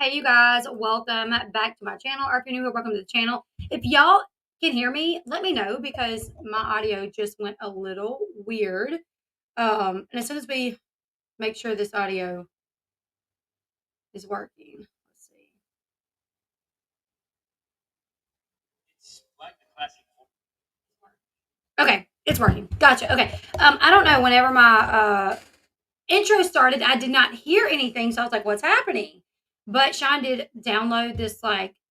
Hey, you guys, welcome back to my channel. Or if you're new here, welcome to the channel. If y'all can hear me, let me know because my audio just went a little weird. And as soon as we make sure this audio is working, let's see. Okay, it's working. Gotcha. Okay. I don't know. Whenever my intro started, I did not hear anything, so I was like, "What's happening?" But Sean did download this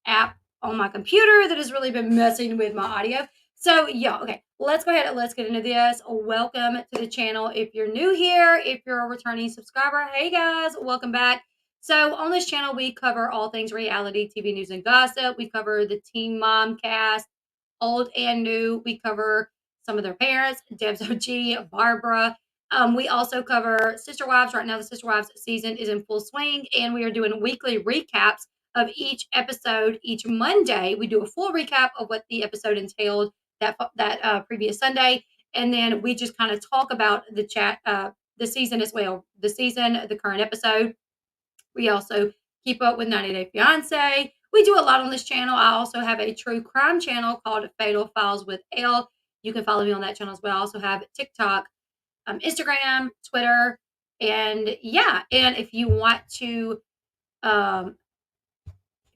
app on my computer that has really been messing with my audio. So yeah, okay, let's go ahead and let's get into this. Welcome to the channel. If you're new here, if you're a returning subscriber, hey guys, welcome back. So on this channel, we cover all things reality, TV news, and gossip. We cover the Teen Mom cast, old and new. We cover some of their parents, Deb's OG, Barbara. We also cover Sister Wives. Right now, the Sister Wives season is in full swing, and we are doing weekly recaps of each episode. Each Monday, we do a full recap of what the episode entailed that previous Sunday, and then we just kind of talk about the season as well. The season, the current episode. We also keep up with 90 Day Fiance. We do a lot on this channel. I also have a true crime channel called Fatal Files with Elle. You can follow me on that channel as well. I also have TikTok, Instagram, Twitter, and yeah. And if you want to, um,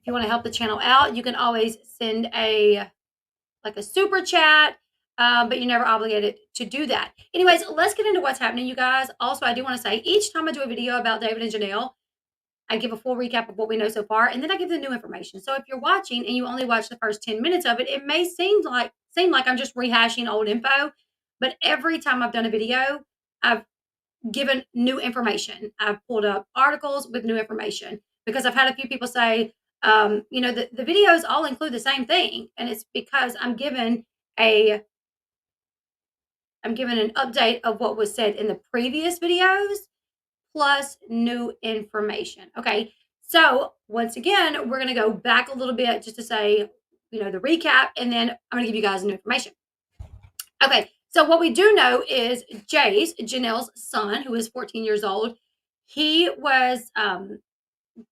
help the channel out, you can always send a super chat. But you're never obligated to do that. Anyways, let's get into what's happening, you guys. Also, I do want to say each time I do a video about David and Janelle, I give a full recap of what we know so far, and then I give the new information. So if you're watching and you only watch the first 10 minutes of it, it may seem like I'm just rehashing old info. But every time I've done a video, I've given new information. I've pulled up articles with new information because I've had a few people say, the videos all include the same thing, and it's because I'm given an update of what was said in the previous videos plus new information. Okay. So once again, we're going to go back a little bit just to say, the recap, and then I'm going to give you guys new information. Okay. So what we do know is Jace, Janelle's son, who is 14 years old, he was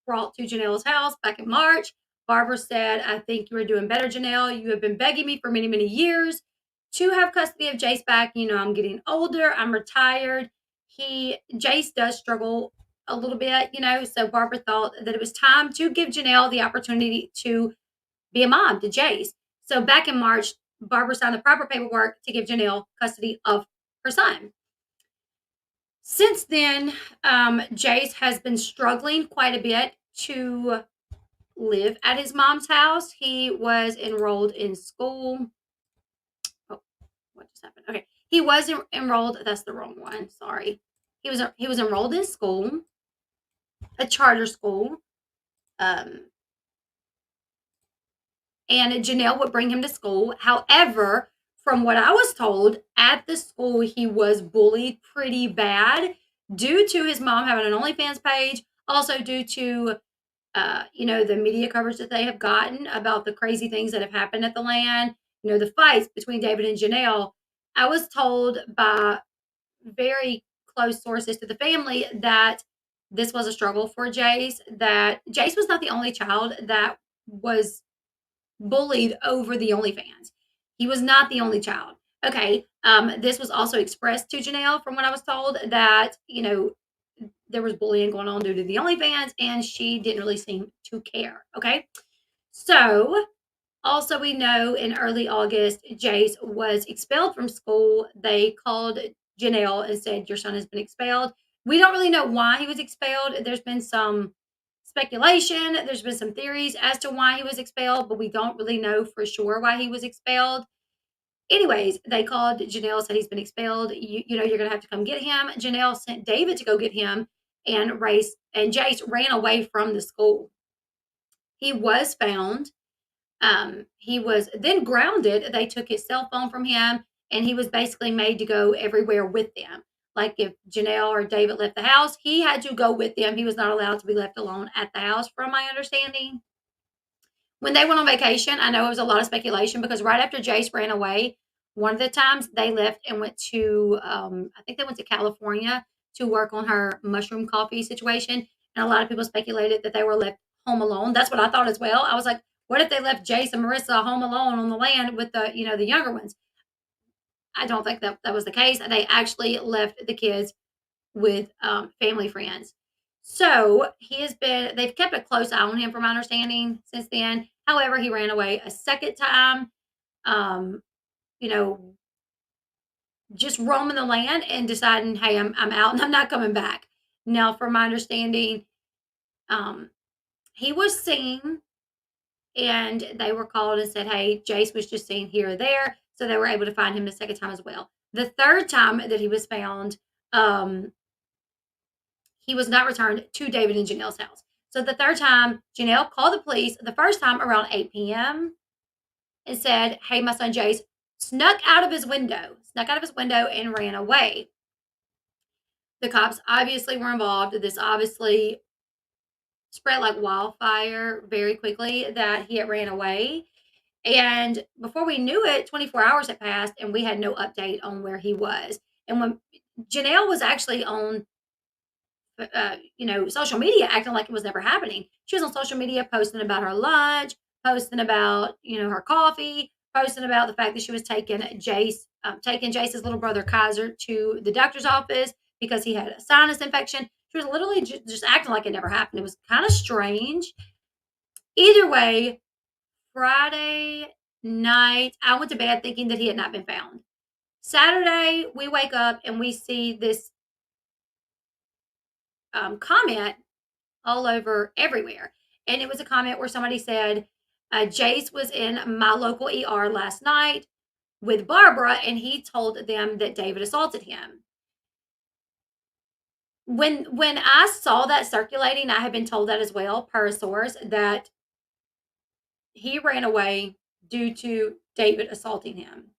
brought to Janelle's house back in March. Barbara said, "I think you are doing better, Janelle. You have been begging me for many, many years to have custody of Jace back. I'm getting older. I'm retired." Jace does struggle a little bit, so Barbara thought that it was time to give Janelle the opportunity to be a mom to Jace. So back in March, Barbara signed the proper paperwork to give Janelle custody of her son. Since then, Jace has been struggling quite a bit to live at his mom's house. He was enrolled in school. Oh, what just happened? Okay. He was enrolled. That's the wrong one. Sorry. He was enrolled in school, a charter school. And Janelle would bring him to school. However, from what I was told, at the school, he was bullied pretty bad due to his mom having an OnlyFans page, also due to, the media coverage that they have gotten about the crazy things that have happened at the land, the fights between David and Janelle. I was told by very close sources to the family that this was a struggle for Jace, that Jace was not the only child that was bullied over the OnlyFans. He was not the only child. Okay. This was also expressed to Janelle from what I was told that, there was bullying going on due to the OnlyFans, and she didn't really seem to care. Okay. So also we know in early August, Jace was expelled from school. They called Janelle and said, "Your son has been expelled." We don't really know why he was expelled. There's been some speculation. There's been some theories as to why he was expelled, but we don't really know for sure why he was expelled. Anyways, they called Janelle, said he's been expelled. You're going to have to come get him. Janelle sent David to go get him, and Jace ran away from the school. He was found. He was then grounded. They took his cell phone from him, and he was basically made to go everywhere with them. Like if Janelle or David left the house, he had to go with them. He was not allowed to be left alone at the house, from my understanding. When they went on vacation, I know it was a lot of speculation because right after Jace ran away, one of the times they left and went to, I think they went to California to work on her mushroom coffee situation. And a lot of people speculated that they were left home alone. That's what I thought as well. I was like, what if they left Jace and Marissa home alone on the land with the younger ones? I don't think that was the case. They actually left the kids with family friends. So they've kept a close eye on him from my understanding since then. However, he ran away a second time, um, you know, just roaming the land and deciding, hey, I'm out and I'm not coming back. Now, from my understanding, um, he was seen and they were called and said, hey, Jace was just seen here or there. So they were able to find him the second time as well. The third time that he was found, um, he was not returned to David and Janelle's house. So the third time, Janelle called the police the first time around 8 p.m. and said, hey, my son Jace snuck out of his window and ran away. The cops obviously were involved. This obviously spread like wildfire very quickly that he had ran away. And before we knew it, 24 hours had passed and we had no update on where he was. And when Janelle was actually on social media acting like it was never happening. She was on social media posting about her lunch, posting about, her coffee, posting about the fact that she was taking Jace's little brother Kaiser to the doctor's office because he had a sinus infection. She was literally just acting like it never happened. It was kind of strange. Either way, Friday night, I went to bed thinking that he had not been found. Saturday, we wake up and we see this comment all over everywhere. And it was a comment where somebody said, Jace was in my local ER last night with Barbara, and he told them that David assaulted him. When I saw that circulating, I had been told that as well, per a source, that he ran away due to David assaulting him.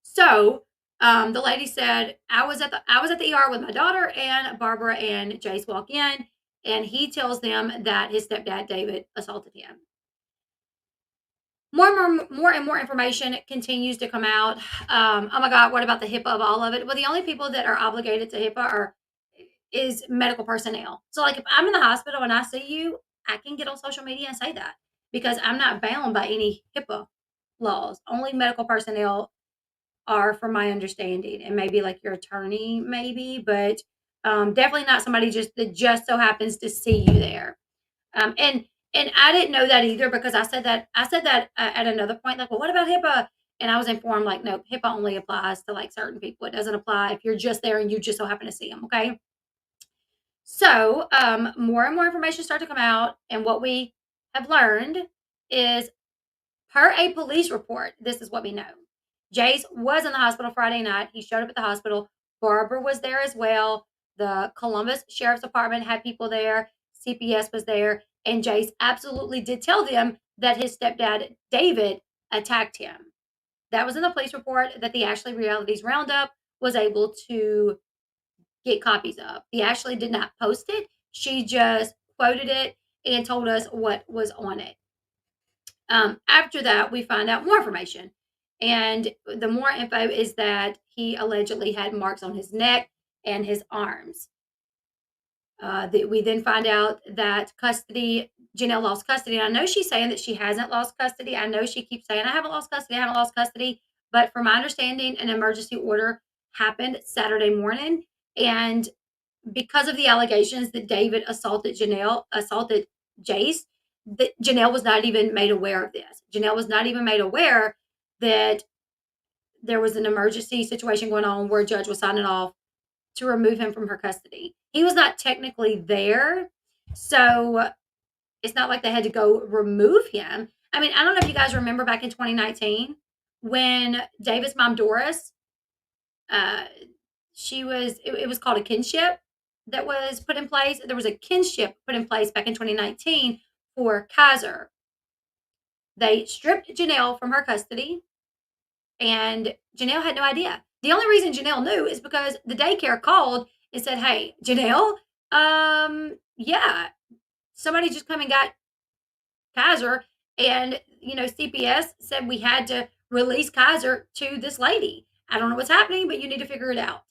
So the lady said, I was at the ER with my daughter, and Barbara and Jace walk in, and he tells them that his stepdad David assaulted him. More and more information continues to come out. Oh my God, what about the HIPAA of all of it? Well, the only people that are obligated to HIPAA is medical personnel. So, like, if I'm in the hospital and I see you, I can get on social media and say that because I'm not bound by any HIPAA laws. Only medical personnel are, from my understanding, and maybe like your attorney, maybe, but definitely not somebody that just so happens to see you there. And I didn't know that either because I said that at another point, like, well, what about HIPAA? And I was informed, like, no, HIPAA only applies to like certain people. It doesn't apply if you're just there and you just so happen to see them. Okay. So more and more information started to come out, and what we have learned is, per a police report, this is what we know. Jace was in the hospital Friday night. He showed up at the hospital. Barbara was there as well. The Columbus Sheriff's Department had people there. CPS was there. And Jace absolutely did tell them that his stepdad, David, attacked him. That was in the police report that the Ashley Realities Roundup was able to get copies of. He actually did not post it. She just quoted it and told us what was on it. After that, we find out more information. And the more info is that he allegedly had marks on his neck and his arms. We then find out that Janelle lost custody. And I know she's saying that she hasn't lost custody. I know she keeps saying, I haven't lost custody. But from my understanding, an emergency order happened Saturday morning. And because of the allegations that David assaulted Jace, that Janelle was not even made aware of this. Janelle was not even made aware that there was an emergency situation going on where a judge was signing off to remove him from her custody. He was not technically there, so it's not like they had to go remove him. I mean, I don't know if you guys remember back in 2019 when David's mom, Doris, it was called a kinship that was put in place. There was a kinship put in place back in 2019 for Kaiser. They stripped Janelle from her custody, and Janelle had no idea. The only reason Janelle knew is because the daycare called and said, hey, Janelle, yeah, somebody just come and got Kaiser, and, CPS said we had to release Kaiser to this lady. I don't know what's happening, but you need to figure it out.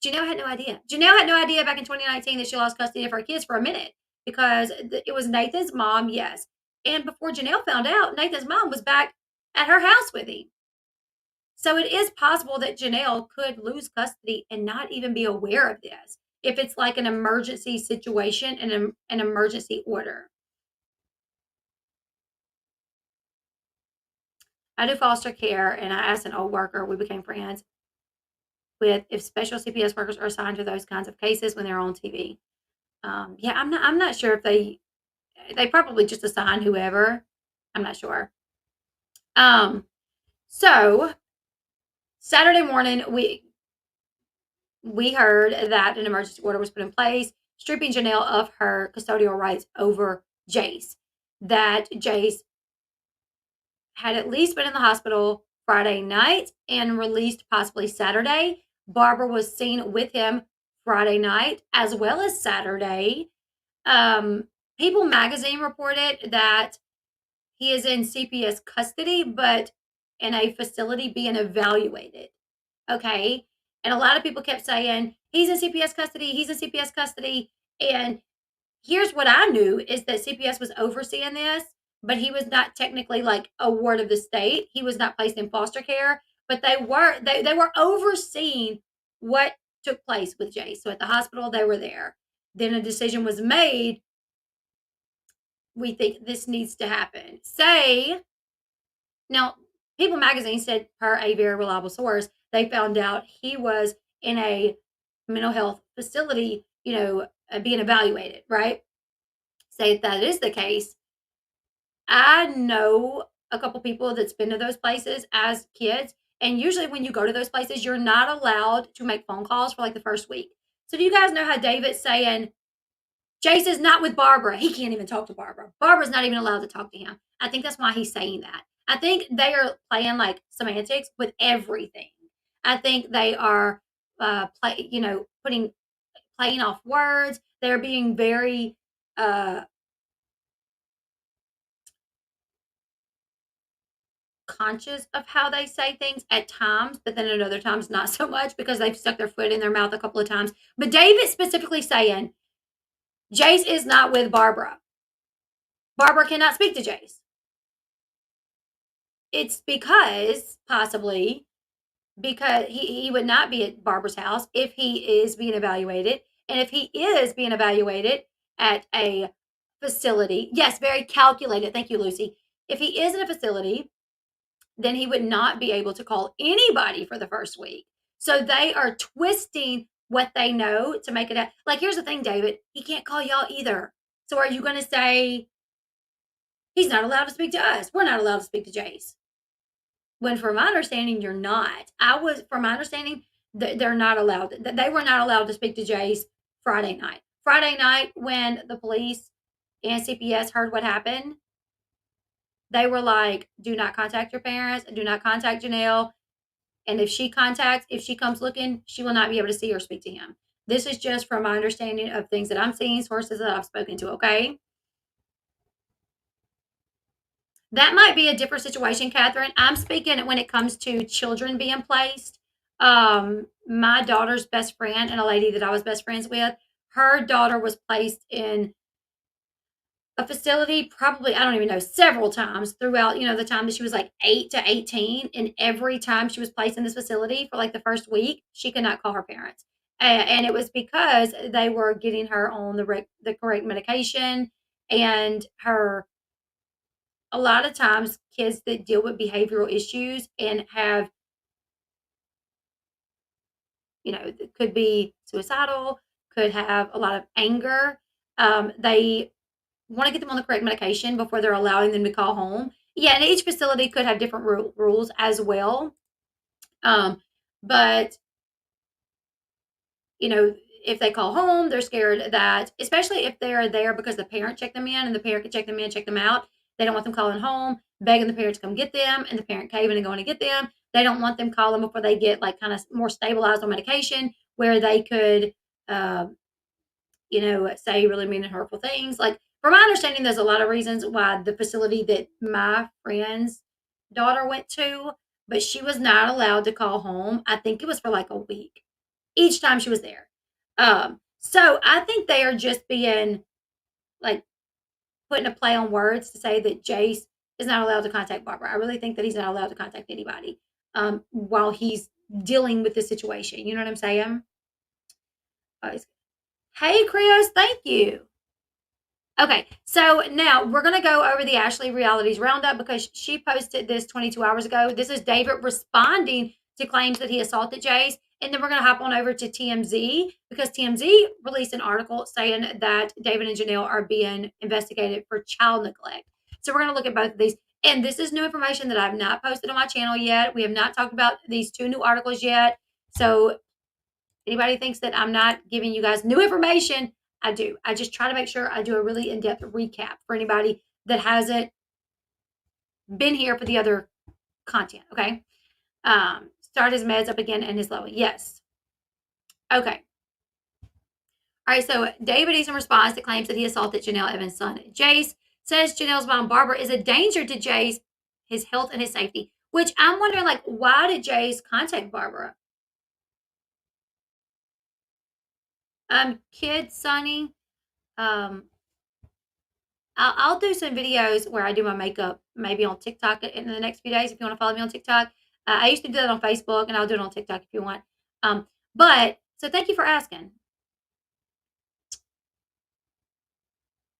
Janelle had no idea. Janelle had no idea back in 2019 that she lost custody of her kids for a minute. because it was Nathan's mom, yes. And before Janelle found out, Nathan's mom was back at her house with him. So it is possible that Janelle could lose custody and not even be aware of this if it's like an emergency situation and an emergency order. I do foster care, and I asked an old worker, we became friends, with if special CPS workers are assigned to those kinds of cases when they're on TV. Yeah, I'm not sure if they probably just assign whoever. I'm not sure. So Saturday morning we heard that an emergency order was put in place, stripping Janelle of her custodial rights over Jace. That Jace had at least been in the hospital Friday night and released possibly Saturday. Barbara was seen with him Friday night as well as Saturday. People magazine reported that he is in CPS custody, but in a facility being evaluated. Okay. And a lot of people kept saying, he's in CPS custody, he's in CPS custody. And here's what I knew is that CPS was overseeing this, but he was not technically like a ward of the state. He was not placed in foster care, but they were overseeing what took place with Jay. So at the hospital, they were there. Then a decision was made. We think this needs to happen. Say now, People Magazine said, per a very reliable source, they found out he was in a mental health facility, being evaluated, right? Say if that is the case, I know a couple people that's been to those places as kids. And usually, when you go to those places, you're not allowed to make phone calls for like the first week. So, do you guys know how David's saying, Jace is not with Barbara. He can't even talk to Barbara. Barbara's not even allowed to talk to him. I think that's why he's saying that. I think they are playing like semantics with everything. I think they are playing off words. They're being very conscious of how they say things at times, but then at other times not so much because they've stuck their foot in their mouth a couple of times. But David specifically saying Jace is not with Barbara. Barbara cannot speak to Jace. It's possibly because he would not be at Barbara's house if he is being evaluated. And if he is being evaluated at a facility, yes, very calculated. Thank you, Lucy. If he is in a facility, then he would not be able to call anybody for the first week. So they are twisting what they know to make it like, here's the thing, David, he can't call y'all either. So are you going to say he's not allowed to speak to us? We're not allowed to speak to Jace. When from my understanding, you're not. From my understanding, they're not allowed. They were not allowed to speak to Jace Friday night. Friday night, when the police and CPS heard what happened, they were like, do not contact your parents, do not contact Janelle. And if she comes looking, she will not be able to see or speak to him. This is just from my understanding of things that I'm seeing, sources that I've spoken to, okay? That might be a different situation, Catherine. I'm speaking when it comes to children being placed. My daughter's best friend and a lady that I was best friends with, her daughter was placed in a facility probably, I don't even know, several times throughout, the time that she was like 8 to 18. And every time she was placed in this facility for like the first week, she could not call her parents. And it was because they were getting her on the correct medication and her a lot of times kids that deal with behavioral issues and have, could be suicidal, could have a lot of anger. They want to get them on the correct medication before they're allowing them to call home. Yeah, and each facility could have different rules as well. But if they call home, they're scared that, especially if they're there because the parent checked them in and the parent can check them in, check them out. They don't want them calling home, begging the parents to come get them, and the parent caving and going to get them. They don't want them calling before they get like kind of more stabilized on medication where they could, say really mean and hurtful things. Like, from my understanding, there's a lot of reasons why the facility that my friend's daughter went to, but she was not allowed to call home. I think it was for like a week each time she was there. So I think they are just being like putting a play on words to say that Jace is not allowed to contact Barbara. I really think that he's not allowed to contact anybody while he's dealing with the situation. You know what I'm saying? Hey, Krios, thank you. Okay, so now we're going to go over the Ashley Realities Roundup because she posted this 22 hours ago. This is David responding to claims that he assaulted Jace. And then we're going to hop on over to TMZ because TMZ released an article saying that David and Janelle are being investigated for child neglect. So we're going to look at both of these. And this is new information that I've not posted on my channel yet. We have not talked about these two new articles yet. So anybody thinks that I'm not giving you guys new information, I do. I just try to make sure I do a really in-depth recap for anybody that hasn't been here for the other content. Okay. Start his meds up again and his level. Yes. Okay. All right. So David Eason responds to claims that he assaulted Janelle Evans' son. Jace says Janelle's mom, Barbara, is a danger to Jace, his health and his safety, which I'm wondering, like, why did Jace contact Barbara? Kid Sonny, I'll do some videos where I do my makeup, maybe on TikTok in the next few days. If you want to follow me on TikTok, I used to do that on Facebook, and I'll do it on TikTok if you want. But so thank you for asking.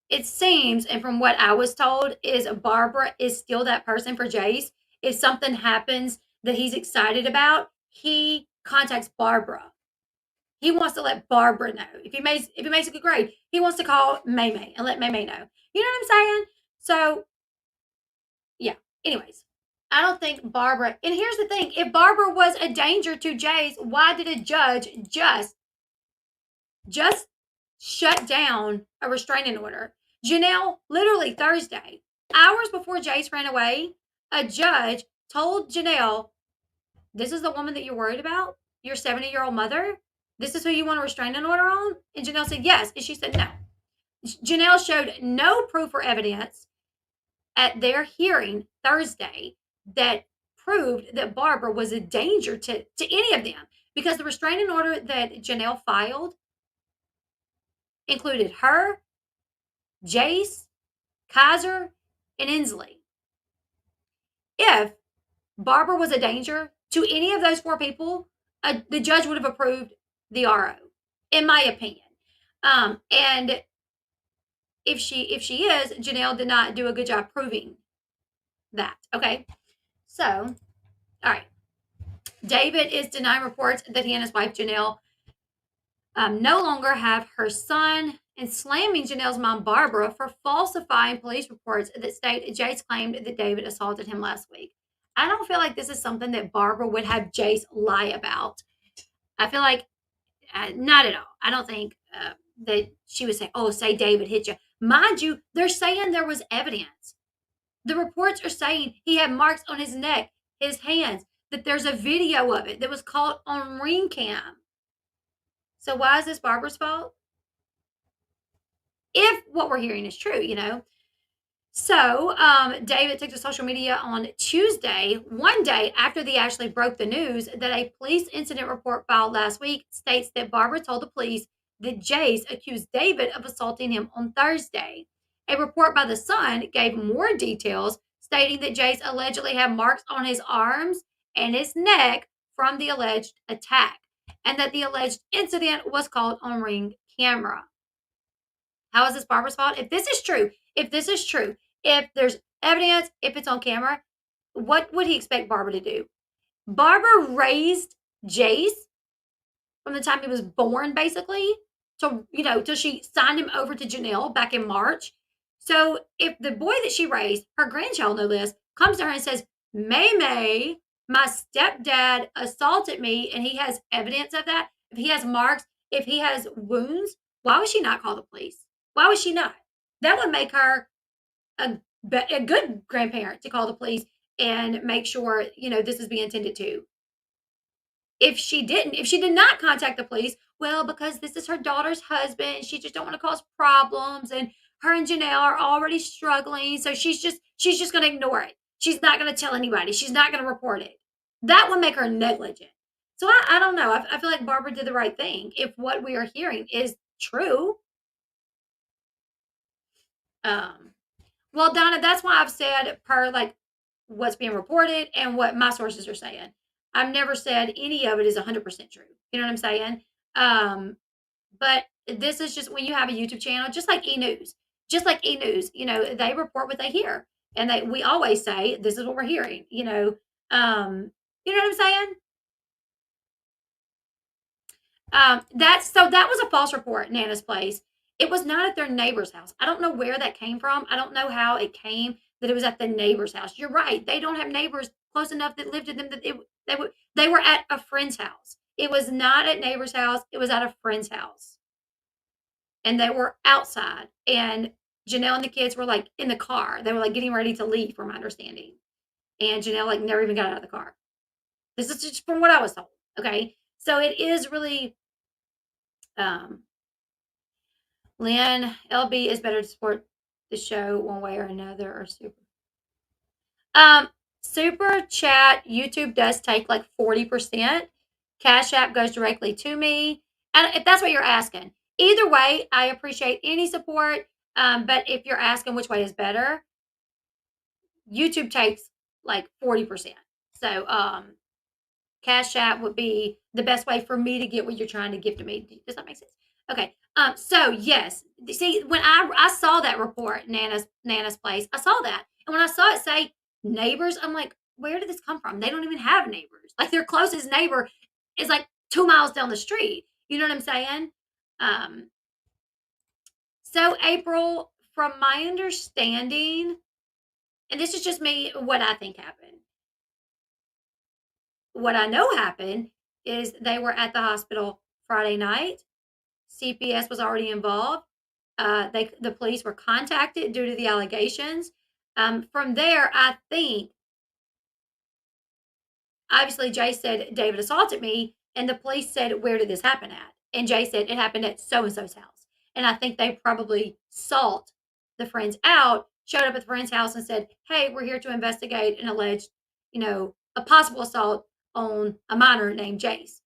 It seems, and from what I was told, is Barbara is still that person for Jace. If something happens that he's excited about, he contacts Barbara. He wants to let Barbara know. If he makes a good grade, he wants to call May May and let May May know. You know what I'm saying? So yeah. Anyways, I don't think Barbara. And here's the thing: if Barbara was a danger to Jace, why did a judge just shut down a restraining order? Janelle, literally Thursday, hours before Jace ran away, a judge told Janelle, "This is the woman that you're worried about. Your 70-year-old mother. This is who you want a restraining order on." And Janelle said yes, and she said no. Janelle showed no proof or evidence at their hearing Thursday that proved that Barbara was a danger to any of them because the restraining order that Janelle filed included her, Jace, Kaiser, and Inslee. If Barbara was a danger to any of those four people, the judge would have approved the RO, in my opinion. And if she is, Janelle did not do a good job proving that. Okay, so all right. David is denying reports that he and his wife Janelle no longer have her son and slamming Janelle's mom Barbara for falsifying police reports that state Jace claimed that David assaulted him last week. I don't feel like this is something that Barbara would have Jace lie about. I feel like not at all. I don't think that she would say, "Oh, say David hit you." Mind you, they're saying there was evidence. The reports are saying he had marks on his neck, his hands, that there's a video of it that was caught on ring cam. So why is this Barbara's fault? If what we're hearing is true, you know. So David took to social media on Tuesday, one day after the Ashley broke the news that a police incident report filed last week states that Barbara told the police that Jace accused David of assaulting him on Thursday. A report by the Sun gave more details, stating that Jace allegedly had marks on his arms and his neck from the alleged attack, and that the alleged incident was caught on ring camera. How is this Barbara's fault? If this is true, if there's evidence, if it's on camera, what would he expect Barbara to do? Barbara raised Jace from the time he was born, basically, to, you know, till she signed him over to Janelle back in March. So if the boy that she raised, her grandchild, no less, comes to her and says, May May, my stepdad assaulted me, and he has evidence of that, if he has marks, if he has wounds, why would she not call the police? Why would she not? That would make her a good grandparent to call the police and make sure, you know, this is being attended to. If she did not contact the police, well, because this is her daughter's husband, she just don't want to cause problems, and her and Janelle are already struggling, so she's just going to ignore it. She's not going to tell anybody. She's not going to report it. That would make her negligent. So I don't know. I feel like Barbara did the right thing if what we are hearing is true. Um, well, Donna, that's why I've said per like what's being reported and what my sources are saying. I've never said any of it is 100% true. You know what I'm saying? Um, but this is just when you have a YouTube channel, just like E News, they report what they hear, and we always say this is what we're hearing. You know what I'm saying? That was a false report, Nana's place. It was not at their neighbor's house. I don't know where that came from. I don't know how it came that it was at the neighbor's house. You're right. They don't have neighbors close enough that lived to them that they were at a friend's house. It was not at neighbor's house. It was at a friend's house. And they were outside. And Janelle and the kids were like in the car. They were like getting ready to leave, from my understanding. And Janelle like never even got out of the car. This is just from what I was told. Okay. So it is really um Lynn, Elle Bee is better to support the show one way or another, or um super chat. YouTube does take like 40%. Cash App goes directly to me. And if that's what you're asking, either way, I appreciate any support. But if you're asking which way is better, YouTube takes like 40%. So Cash App would be the best way for me to get what you're trying to give to me. Does that make sense? Okay. So yes, see, when I saw that report, Nana's place, I saw that, and when I saw it say neighbors, I'm like, where did this come from? They don't even have neighbors. Like their closest neighbor is like 2 miles down the street. You know what I'm saying? Um, so April, from my understanding, and this is just me, what I think happened. What I know happened is they were at the hospital Friday night. CPS was already involved. The police were contacted due to the allegations. From there, I think obviously Jay said David assaulted me, and the police said, "Where did this happen at?" And Jay said it happened at so and so's house. And I think they probably sought the friends out, showed up at the friend's house, and said, "Hey, we're here to investigate an alleged, a possible assault on a minor named Jace."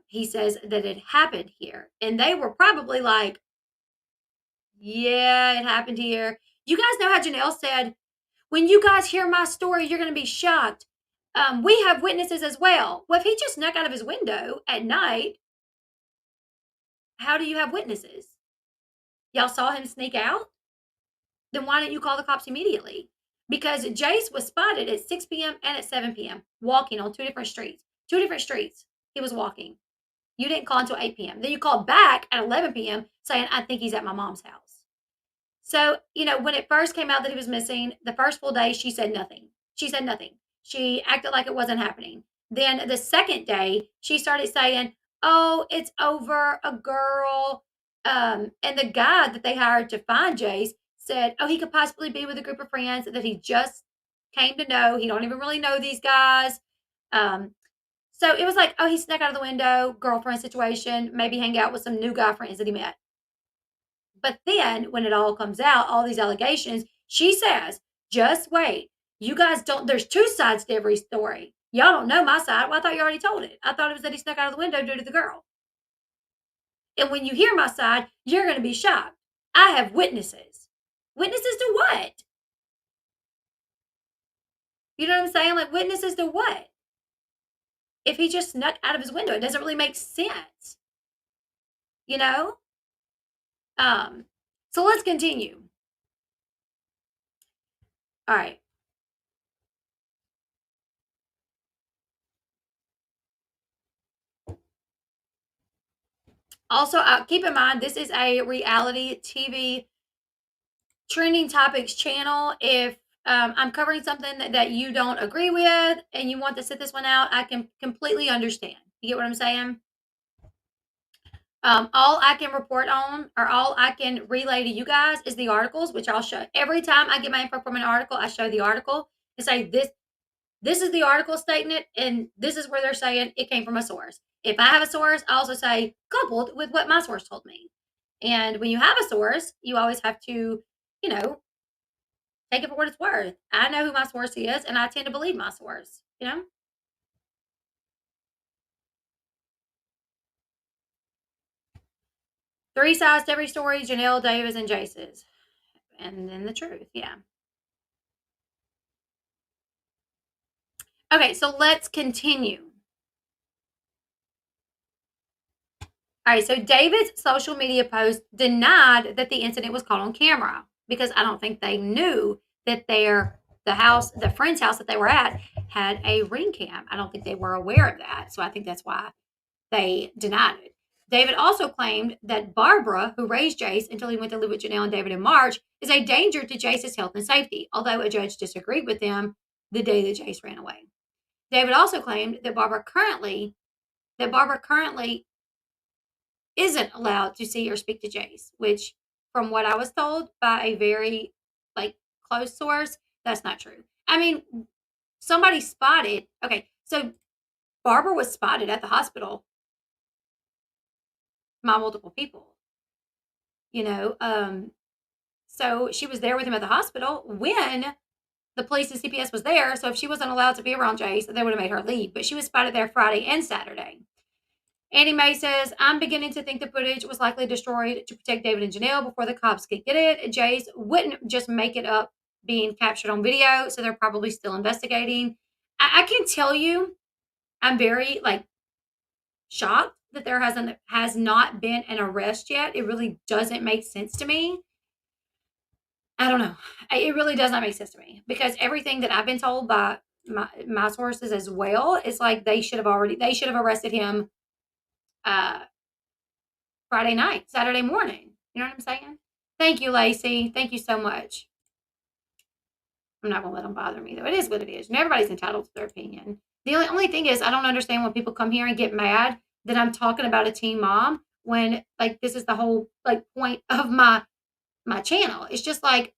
He says that it happened here. And they were probably like, yeah, it happened here. You guys know how Janelle said, when you guys hear my story, you're going to be shocked. We have witnesses as well. Well, if he just snuck out of his window at night, how do you have witnesses? Y'all saw him sneak out? Then why didn't you call the cops immediately? Because Jace was spotted at 6 p.m. and at 7 p.m. walking on two different streets. Two different streets. He was walking. You didn't call until 8 p.m. Then you called back at 11 p.m. saying, I think he's at my mom's house. So, when it first came out that he was missing, the first full day, she said nothing. She said nothing. She acted like it wasn't happening. Then the second day, she started saying, oh, it's over a girl. And the guy that they hired to find Jace said, oh, he could possibly be with a group of friends that he just came to know. He don't even really know these guys. Um, so it was like, oh, he snuck out of the window, girlfriend situation, maybe hang out with some new guy friends that he met. But then when it all comes out, all these allegations, she says, just wait. You guys don't, there's two sides to every story. Y'all don't know my side. Well, I thought you already told it. I thought it was that he snuck out of the window due to the girl. And when you hear my side, you're going to be shocked. I have witnesses. Witnesses to what? You know what I'm saying? Like, witnesses to what? If he just snuck out of his window, it doesn't really make sense. You know? So let's continue. All right. Also, keep in mind, this is a reality TV trending topics channel. If I'm covering something that you don't agree with and you want to sit this one out, I can completely understand. You get what I'm saying? All I can report on, or all I can relay to you guys, is the articles, which I'll show. Every time I get my info from an article, I show the article and say, this is the article stating it, and this is where they're saying it came from a source. If I have a source, I also say coupled with what my source told me. And when you have a source, you always have to, you know, take it for what it's worth. I know who my source is, and I tend to believe my source, you know? Three sides to every story, Janelle, Davis, and Jace's. and then the truth. Yeah. Okay, so let's continue. All right, so David's social media post denied that the incident was caught on camera because I don't think they knew that the friend's house that they were at had a ring cam. I don't think they were aware of that. So I think that's why they denied it. David also claimed that Barbara, who raised Jace until he went to live with Janelle and David in March, is a danger to Jace's health and safety, although a judge disagreed with him the day that Jace ran away. David also claimed that Barbara currently isn't allowed to see or speak to Jace, which, from what I was told by a very like close source, that's not true. I mean, somebody spotted. Okay, so Barbara was spotted at the hospital by multiple people. You know, so she was there with him at the hospital when the police and CPS was there. So if she wasn't allowed to be around Jace, they would have made her leave. But she was spotted there Friday and Saturday. Annie Mae says, I'm beginning to think the footage was likely destroyed to protect David and Janelle before the cops could get it. Jace wouldn't just make it up being captured on video, so they're probably still investigating. I can tell you, I'm very shocked that there has not been an arrest yet. It really doesn't make sense to me. I don't know. It really does not make sense to me because everything that I've been told by my sources as well is like they should have arrested him uh Friday night, Saturday morning. You know what I'm saying? Thank you, Lacey. Thank you so much. I'm not gonna let them bother me though. It is what it is. And everybody's entitled to their opinion. The only thing is I don't understand when people come here and get mad that I'm talking about a teen mom when this is the whole point of my channel. It's just like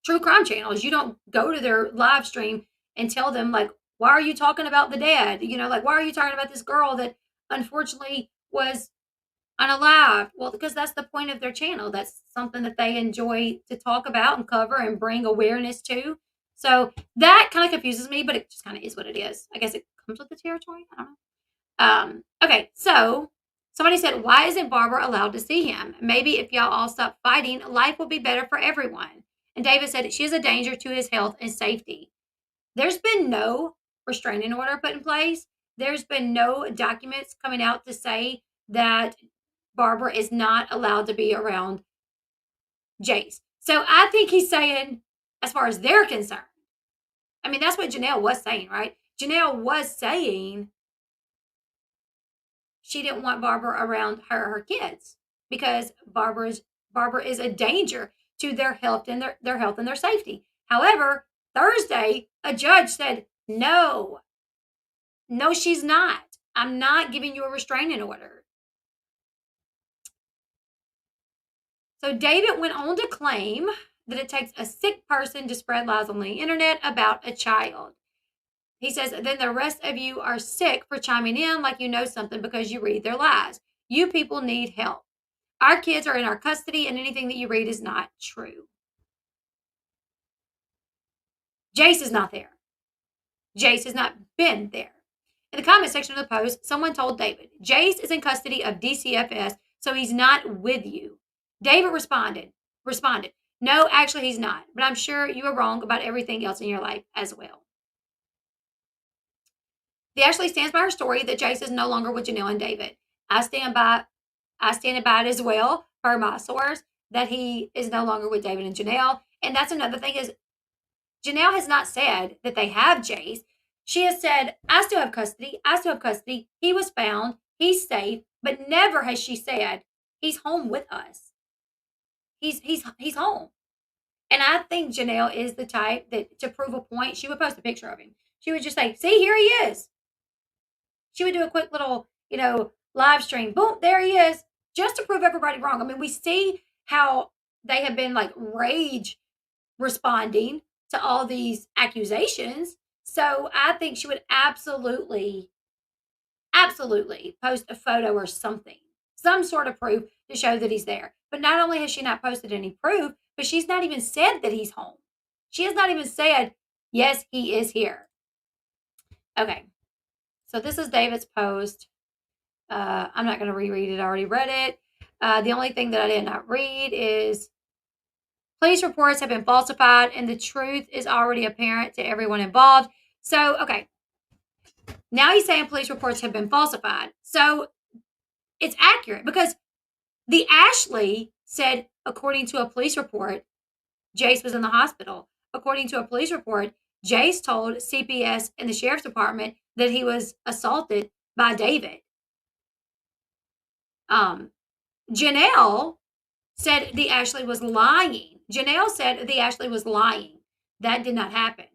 true crime channels. You don't go to their live stream and tell them why are you talking about the dead? Why are you talking about this girl that unfortunately was unalive? Well, because that's the point of their channel. That's something that they enjoy to talk about and cover and bring awareness to. So that kind of confuses me, but it just kind of is what it is. I guess it comes with the territory. I don't know. Okay, so somebody said, why isn't Barbara allowed to see him? Maybe if y'all all stop fighting, life will be better for everyone. And David said she is a danger to his health and safety. There's been no restraining order put in place. There's been no documents coming out to say that Barbara is not allowed to be around Jace. So I think he's saying, as far as they're concerned, I mean, that's what Janelle was saying, right? Janelle was saying she didn't want Barbara around her kids because Barbara is a danger to their health and their health and their safety. However, Thursday, a judge said, no, she's not. I'm not giving you a restraining order. So David went on to claim that it takes a sick person to spread lies on the internet about a child. He says, then the rest of you are sick for chiming in like you know something because you read their lies. You people need help. Our kids are in our custody, and anything that you read is not true. Jace is not there. Jace has not been there. In the comment section of the post, someone told David, Jace is in custody of DCFS, so he's not with you. David responded, no, actually he's not, but I'm sure you are wrong about everything else in your life as well. The Ashley stands by her story that Jace is no longer with Janelle and David. I stand by it as well, per my source, that he is no longer with David and Janelle. And that's another thing is Janelle has not said that they have Jace. She has said, I still have custody. He was found. He's safe. But never has she said, he's home with us. He's home. And I think Janelle is the type that to prove a point, she would post a picture of him. She would just say, see, here he is. She would do a quick little, live stream. Boom, there he is. Just to prove everybody wrong. I mean, we see how they have been rage responding to all these accusations. So I think she would absolutely post a photo or something, some sort of proof to show that he's there. But not only has she not posted any proof, but she's not even said that he's home. She has not even said, yes, he is here. Okay. So this is David's post. I'm not going to reread it. I already read it. The only thing that I did not read is Police reports have been falsified, and the truth is already apparent to everyone involved. So, okay, now he's saying police reports have been falsified. So it's accurate because the Ashley said, according to a police report, Jace was in the hospital. According to a police report, Jace told CPS and the sheriff's department that he was assaulted by David. Janelle said the Ashley was lying. Janelle said the Ashley was lying. That did not happen.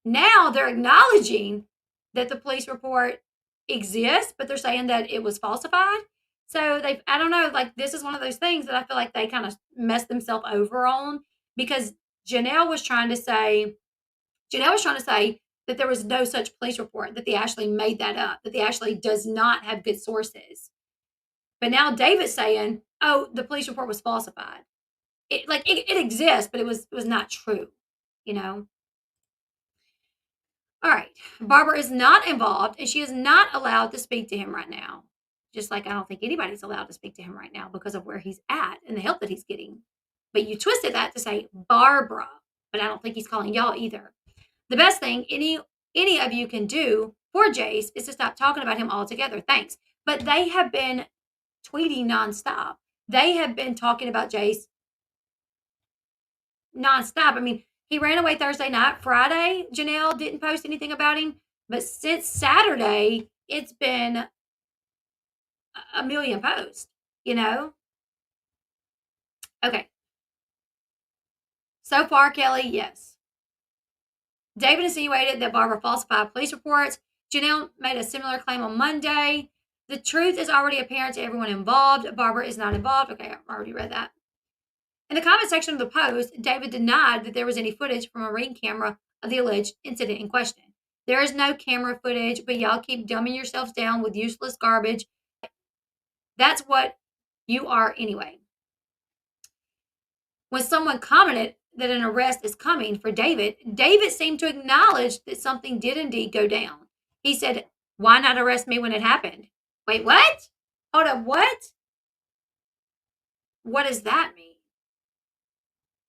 Now they're acknowledging that the police report exists, but they're saying that it was falsified. So I don't know, like this is one of those things that I feel like they kind of messed themselves over on because Janelle was trying to say that there was no such police report, that the Ashley made that up, that the Ashley does not have good sources. But now David's saying, oh, the police report was falsified. It exists, but it was not true, you know. All right. Barbara is not involved and she is not allowed to speak to him right now. Just like I don't think anybody's allowed to speak to him right now because of where he's at and the help that he's getting. But you twisted that to say Barbara, but I don't think he's calling y'all either. The best thing any of you can do for Jace is to stop talking about him altogether. Thanks. But they have been tweeting nonstop. They have been talking about Jace nonstop. I mean, he ran away Thursday night. Friday, Janelle didn't post anything about him. But since Saturday, it's been a million posts, you know? Okay. So far, Kelly, yes. David insinuated that Barbara falsified police reports. Janelle made a similar claim on Monday. The truth is already apparent to everyone involved. Barbara is not involved. Okay, I've already read that. In the comment section of the post, David denied that there was any footage from a ring camera of the alleged incident in question. There is no camera footage, but y'all keep dumbing yourselves down with useless garbage. That's what you are anyway. When someone commented that an arrest is coming for David, David seemed to acknowledge that something did indeed go down. He said, why not arrest me when it happened? Wait, what? Hold up, what? What does that mean?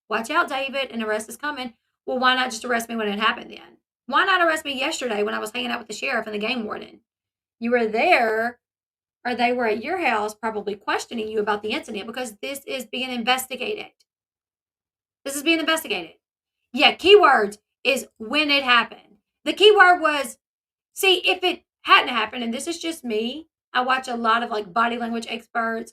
Watch out, David, an arrest is coming. Well, why not just arrest me when it happened then? Why not arrest me yesterday when I was hanging out with the sheriff and the game warden? You were there, or they were at your house probably questioning you about the incident because this is being investigated. This is being investigated. Yeah, keywords is when it happened. The keyword was, see, if it hadn't happened, and this is just me, I watch a lot of like body language experts,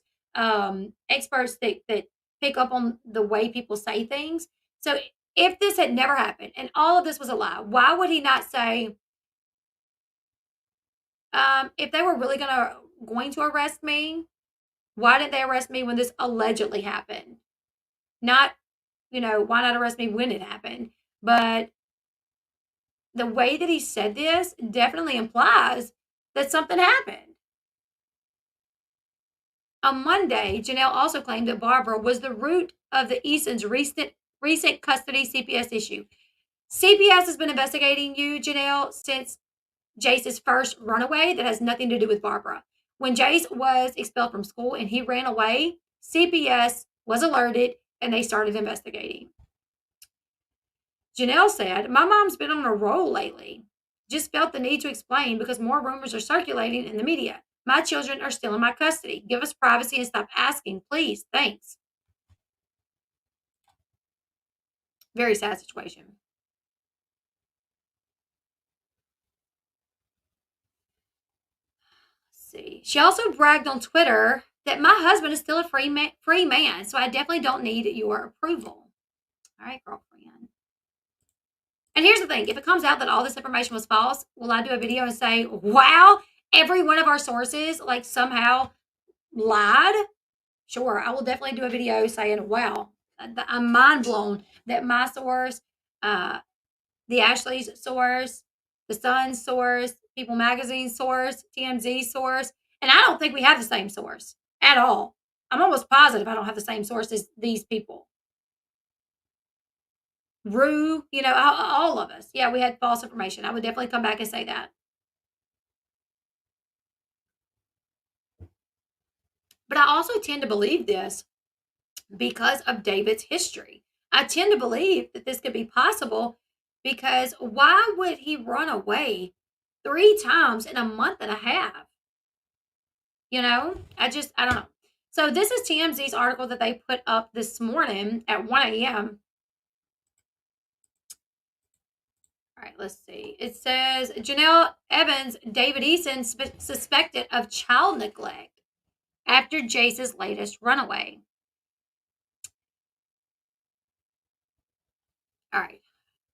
experts that pick up on the way people say things. So if this had never happened and all of this was a lie, why would he not say, if they were really going to arrest me, why didn't they arrest me when this allegedly happened? Not, why not arrest me when it happened? But the way that he said this definitely implies that something happened. On Monday, Janelle also claimed that Barbara was the root of the Eason's recent custody CPS issue. CPS has been investigating you, Janelle, since Jace's first runaway. That has nothing to do with Barbara. When Jace was expelled from school and he ran away, CPS was alerted and they started investigating. Janelle said, my mom's been on a roll lately. Just felt the need to explain because more rumors are circulating in the media. My children are still in my custody. Give us privacy and stop asking, please. Thanks. Very sad situation. Let's see. She also bragged on Twitter that my husband is still a free man, so I definitely don't need your approval. All right, girlfriend. And here's the thing. If it comes out that all this information was false, will I do a video and say, wow, every one of our sources like somehow lied? Sure, I will definitely do a video saying, wow, I'm mind blown that my source, the Ashley's source, the Sun's source, People Magazine source, TMZ source, and I don't think we have the same source at all. I'm almost positive I don't have the same source as these people. Rue, all of us. Yeah, we had false information. I would definitely come back and say that. But I also tend to believe this because of David's history. I tend to believe that this could be possible because why would he run away 3 times in a month and a half? I don't know. So this is TMZ's article that they put up this morning at 1 a.m. All right, let's see. It says Janelle Evans, David Eason suspected of child neglect after Jace's latest runaway. All right.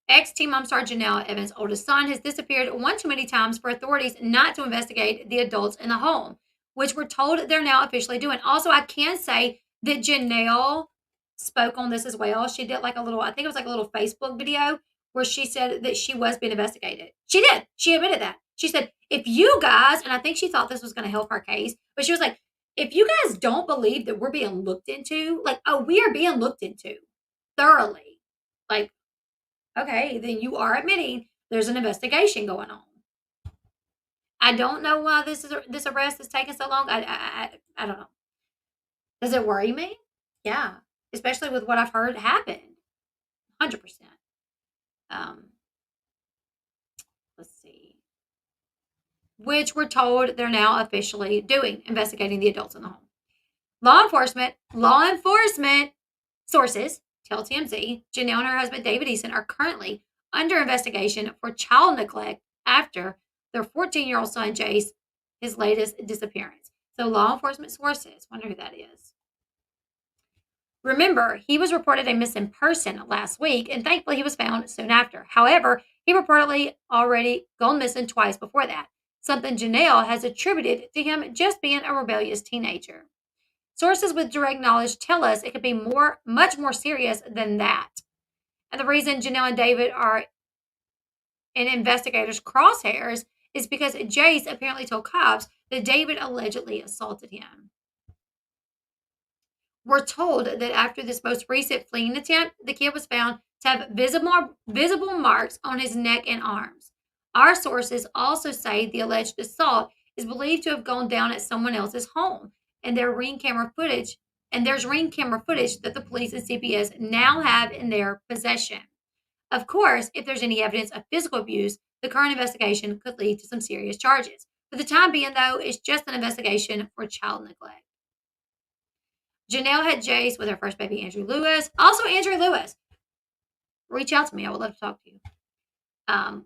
Ex-teen mom star Janelle Evans' oldest son has disappeared one too many times for authorities not to investigate the adults in the home, which we're told they're now officially doing. Also, I can say that Janelle spoke on this as well. She did like a little, I think it was like a little Facebook video where she said that she was being investigated. She did. She admitted that. She said, if you guys, and I think she thought this was going to help her case, but she was like, if you guys don't believe that we're being looked into, like, oh, we are being looked into thoroughly. Like, okay, then you are admitting there's an investigation going on. I don't know why this arrest is taking so long. I don't know. Does it worry me? Yeah, especially with what I've heard happened. 100%. Um, let's see. Which we're told they're now officially doing, investigating the adults in the home. Law enforcement sources tell TMZ Janelle and her husband David Eason are currently under investigation for child neglect after their 14-year-old son Jace, his latest disappearance. So law enforcement sources, wonder who that is. Remember, he was reported a missing person last week, and thankfully he was found soon after. However, he reportedly already gone missing twice before that, something Janelle has attributed to him just being a rebellious teenager. Sources with direct knowledge tell us it could be much more serious than that. And the reason Janelle and David are in investigators' crosshairs is because Jace apparently told cops that David allegedly assaulted him. We're told that after this most recent fleeing attempt, the kid was found to have visible marks on his neck and arms. Our sources also say the alleged assault is believed to have gone down at someone else's home, and there's ring camera footage that the police and CPS now have in their possession. Of course, if there's any evidence of physical abuse, the current investigation could lead to some serious charges. For the time being, though, it's just an investigation for child neglect. Janelle had Jace with her first baby, Andrew Lewis. Also, Andrew Lewis, reach out to me. I would love to talk to you.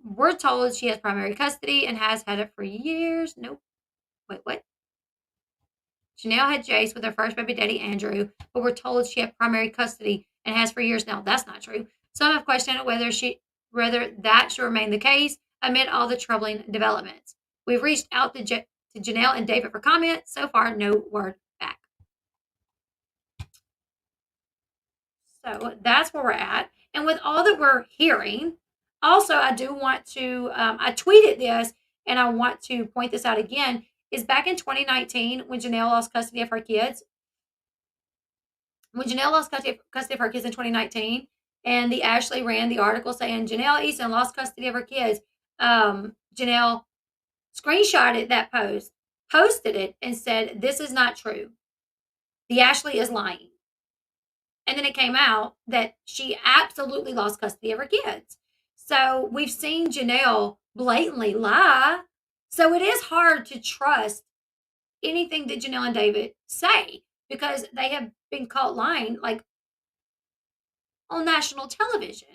We're told she has primary custody and has had it for years. Nope. Wait, what? Janelle had Jace with her first baby daddy, Andrew, but we're told she had primary custody and has for years now. That's not true. Some have questioned whether that should remain the case amid all the troubling developments. We've reached out to Janelle and David for comment. So far, no word back. So that's where we're at. And with all that we're hearing, also, I do want to, I tweeted this and I want to point this out again, is back in 2019 when Janelle lost custody of her kids. When Janelle lost custody of her kids in 2019, and the Ashley ran the article saying Janelle Eason lost custody of her kids, Janelle screenshotted that post, posted it, and said, this is not true. The Ashley is lying. And then it came out that she absolutely lost custody of her kids. So we've seen Janelle blatantly lie. So it is hard to trust anything that Janelle and David say because they have been caught lying, like on national television.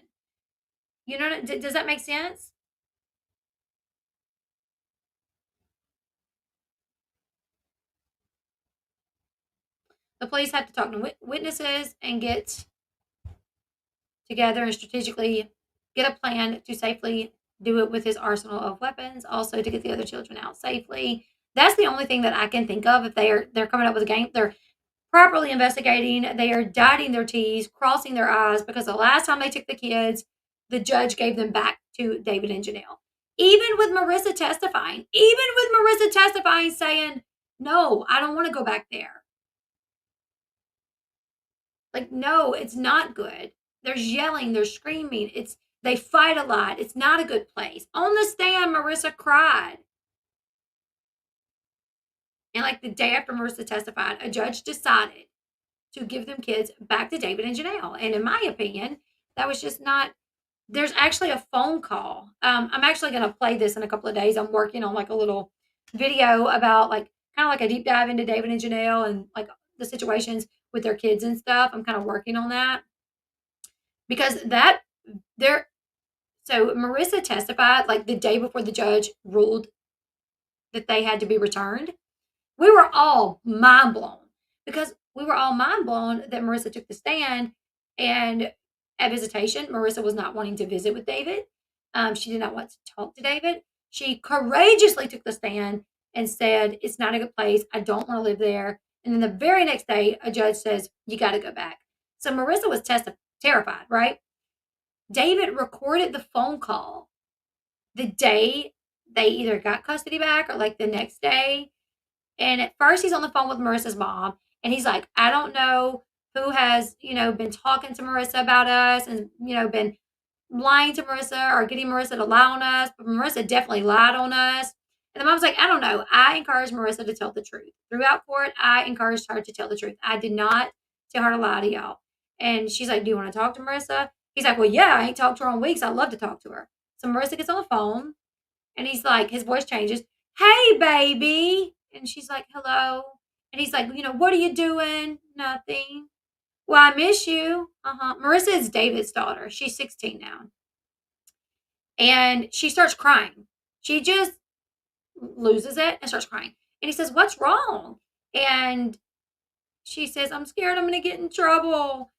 You know, does that make sense? The police have to talk to witnesses and get together and strategically get a plan to safely do it with his arsenal of weapons, also to get the other children out safely. That's the only thing that I can think of. If they're coming up with a game, they're properly investigating, they are dotting their T's, crossing their I's, because the last time they took the kids, the judge gave them back to David and Janelle. Even with Marissa testifying saying, no, I don't want to go back there. Like, no, it's not good. There's yelling, there's screaming. They fight a lot. It's not a good place. On the stand, Marissa cried. And like the day after Marissa testified, a judge decided to give them kids back to David and Janelle. And in my opinion, that was just not. There's actually a phone call. I'm actually going to play this in a couple of days. I'm working on like a little video about like kind of like a deep dive into David and Janelle and like the situations with their kids and stuff. I'm kind of working on that because that there. So Marissa testified like the day before the judge ruled that they had to be returned. We were all mind blown because we were all mind blown that Marissa took the stand and at visitation, Marissa was not wanting to visit with David. She did not want to talk to David. She courageously took the stand and said, "It's not a good place. I don't want to live there." And then the very next day, a judge says, "You got to go back." So Marissa was terrified, right? David recorded the phone call the day they either got custody back or like the next day. And at first, he's on the phone with Marissa's mom, and he's like, "I don't know who has, been talking to Marissa about us and, been lying to Marissa or getting Marissa to lie on us, but Marissa definitely lied on us." And the mom's like, "I don't know. I encouraged Marissa to tell the truth. Throughout court, I encouraged her to tell the truth. I did not tell her to lie to y'all." And she's like, "Do you want to talk to Marissa?" He's like, "Well, yeah, I ain't talked to her in weeks. I'd love to talk to her." So Marissa gets on the phone, and he's like, his voice changes. "Hey, baby." And she's like, "Hello." And he's like, "What are you doing?" "Nothing." "Well, I miss you." "Uh-huh." Marissa is David's daughter. She's 16 now. And she starts crying. She just loses it and starts crying. And he says, "What's wrong?" And she says, "I'm scared I'm going to get in trouble.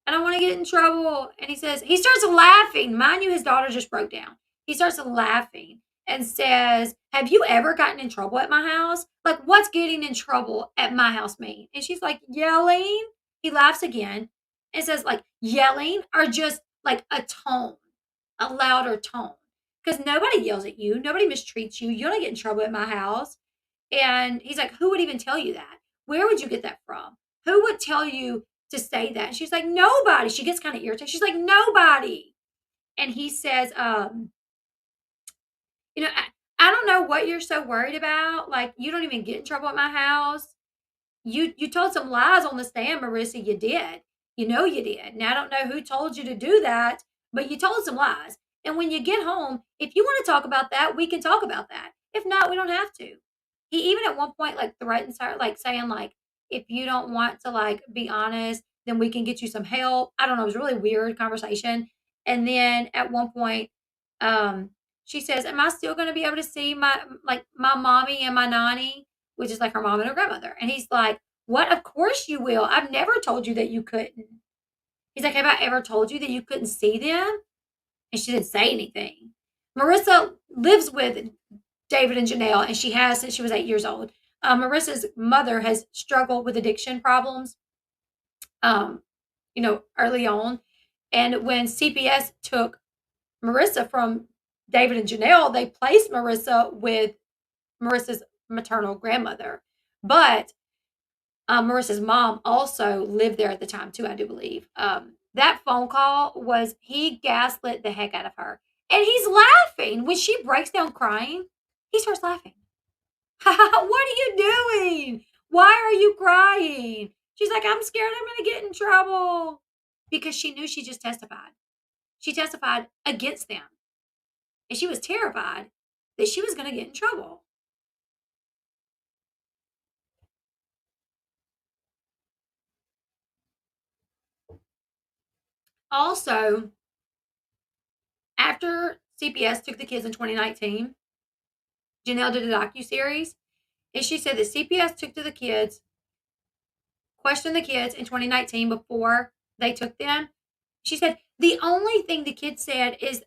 I don't want to get in trouble." And he starts laughing. Mind you, his daughter just broke down. He starts laughing and says, "Have you ever gotten in trouble at my house? Like, what's getting in trouble at my house mean?" And she's like, "Yelling." He laughs again and says, like, "Yelling or just like a louder tone. Because nobody yells at you. Nobody mistreats you. You don't get in trouble at my house." And he's like, "Who would even tell you that? Where would you get that from? Who would tell you to say that?" And she's like, "Nobody." She gets kind of irritated. She's like, "Nobody." And he says, I don't know what you're so worried about. Like, you don't even get in trouble at my house. You told some lies on the stand, Marissa. You did. You know you did. Now I don't know who told you to do that, but you told some lies. And when you get home, if you want to talk about that, we can talk about that. If not, we don't have to. He even at one point like threatens her, like saying like, "If you don't want to like be honest, then we can get you some help." I don't know. It was a really weird conversation. And then at one point, um, she says, "Am I still going to be able to see my mommy and my nanny?" Which is like her mom and her grandmother. And he's like, "What? Of course you will. I've never told you that you couldn't." He's like, "Have I ever told you that you couldn't see them?" And she didn't say anything. Marissa lives with David and Janelle, and she has since she was 8 years old. Marissa's mother has struggled with addiction problems, um, early on. And when CPS took Marissa from David and Janelle, they placed Marissa with Marissa's maternal grandmother. But Marissa's mom also lived there at the time too, I do believe. That phone call was he gaslit the heck out of her, and he's laughing when she breaks down crying. He starts laughing. "What are you doing? Why are you crying?" She's like, "I'm scared I'm going to get in trouble," because she knew she just testified. She testified against them, and she was terrified that she was going to get in trouble. Also, after CPS took the kids in 2019, Janelle did a docu-series, and she said that CPS took to the kids, questioned the kids in 2019 before they took them. She said the only thing the kids said is,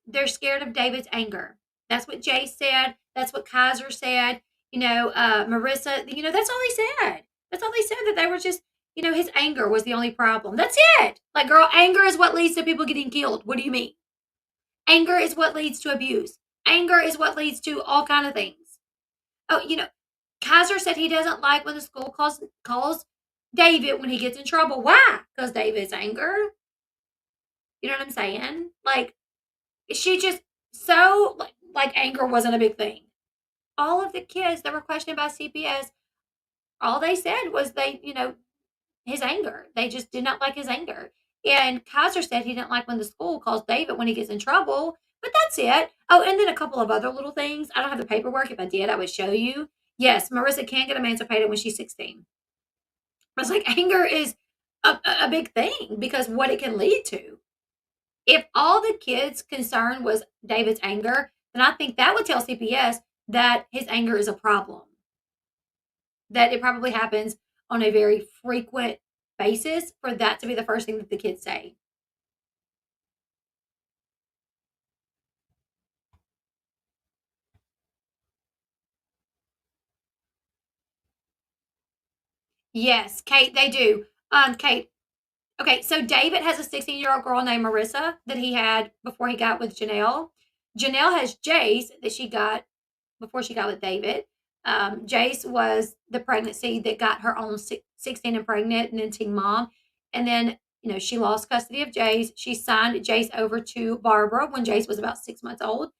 they're scared of David's anger. That's what Jace said. That's what Kaiser said. Marissa, that's all they said. That's all they said, that they were just, his anger was the only problem. That's it. Like, girl, anger is what leads to people getting killed. What do you mean? Anger is what leads to abuse. Anger is what leads to all kind of things. Oh, Kaiser said he doesn't like when the school calls David when he gets in trouble. Why? Because David's anger. You know what I'm saying? Like, she just so like anger wasn't a big thing. All of the kids that were questioned by CPS, all they said was his anger. They just did not like his anger. And Kaiser said he didn't like when the school calls David when he gets in trouble. But that's it. Oh, and then a couple of other little things. I don't have the paperwork. If I did, I would show you. Yes, Marissa can get emancipated when she's 16. I was like, anger is a big thing because what it can lead to. If all the kid's concern was David's anger, then I think that would tell CPS that his anger is a problem. That it probably happens on a very frequent basis for that to be the first thing that the kids say. Yes, Kate, they do. Kate, okay, so David has a 16-year-old girl named Marissa that he had before he got with Janelle. Janelle has Jace that she got before she got with David. Jace was the pregnancy that got her on 16 and pregnant and then teen mom. And then, she lost custody of Jace. She signed Jace over to Barbara when Jace was about 6 months old.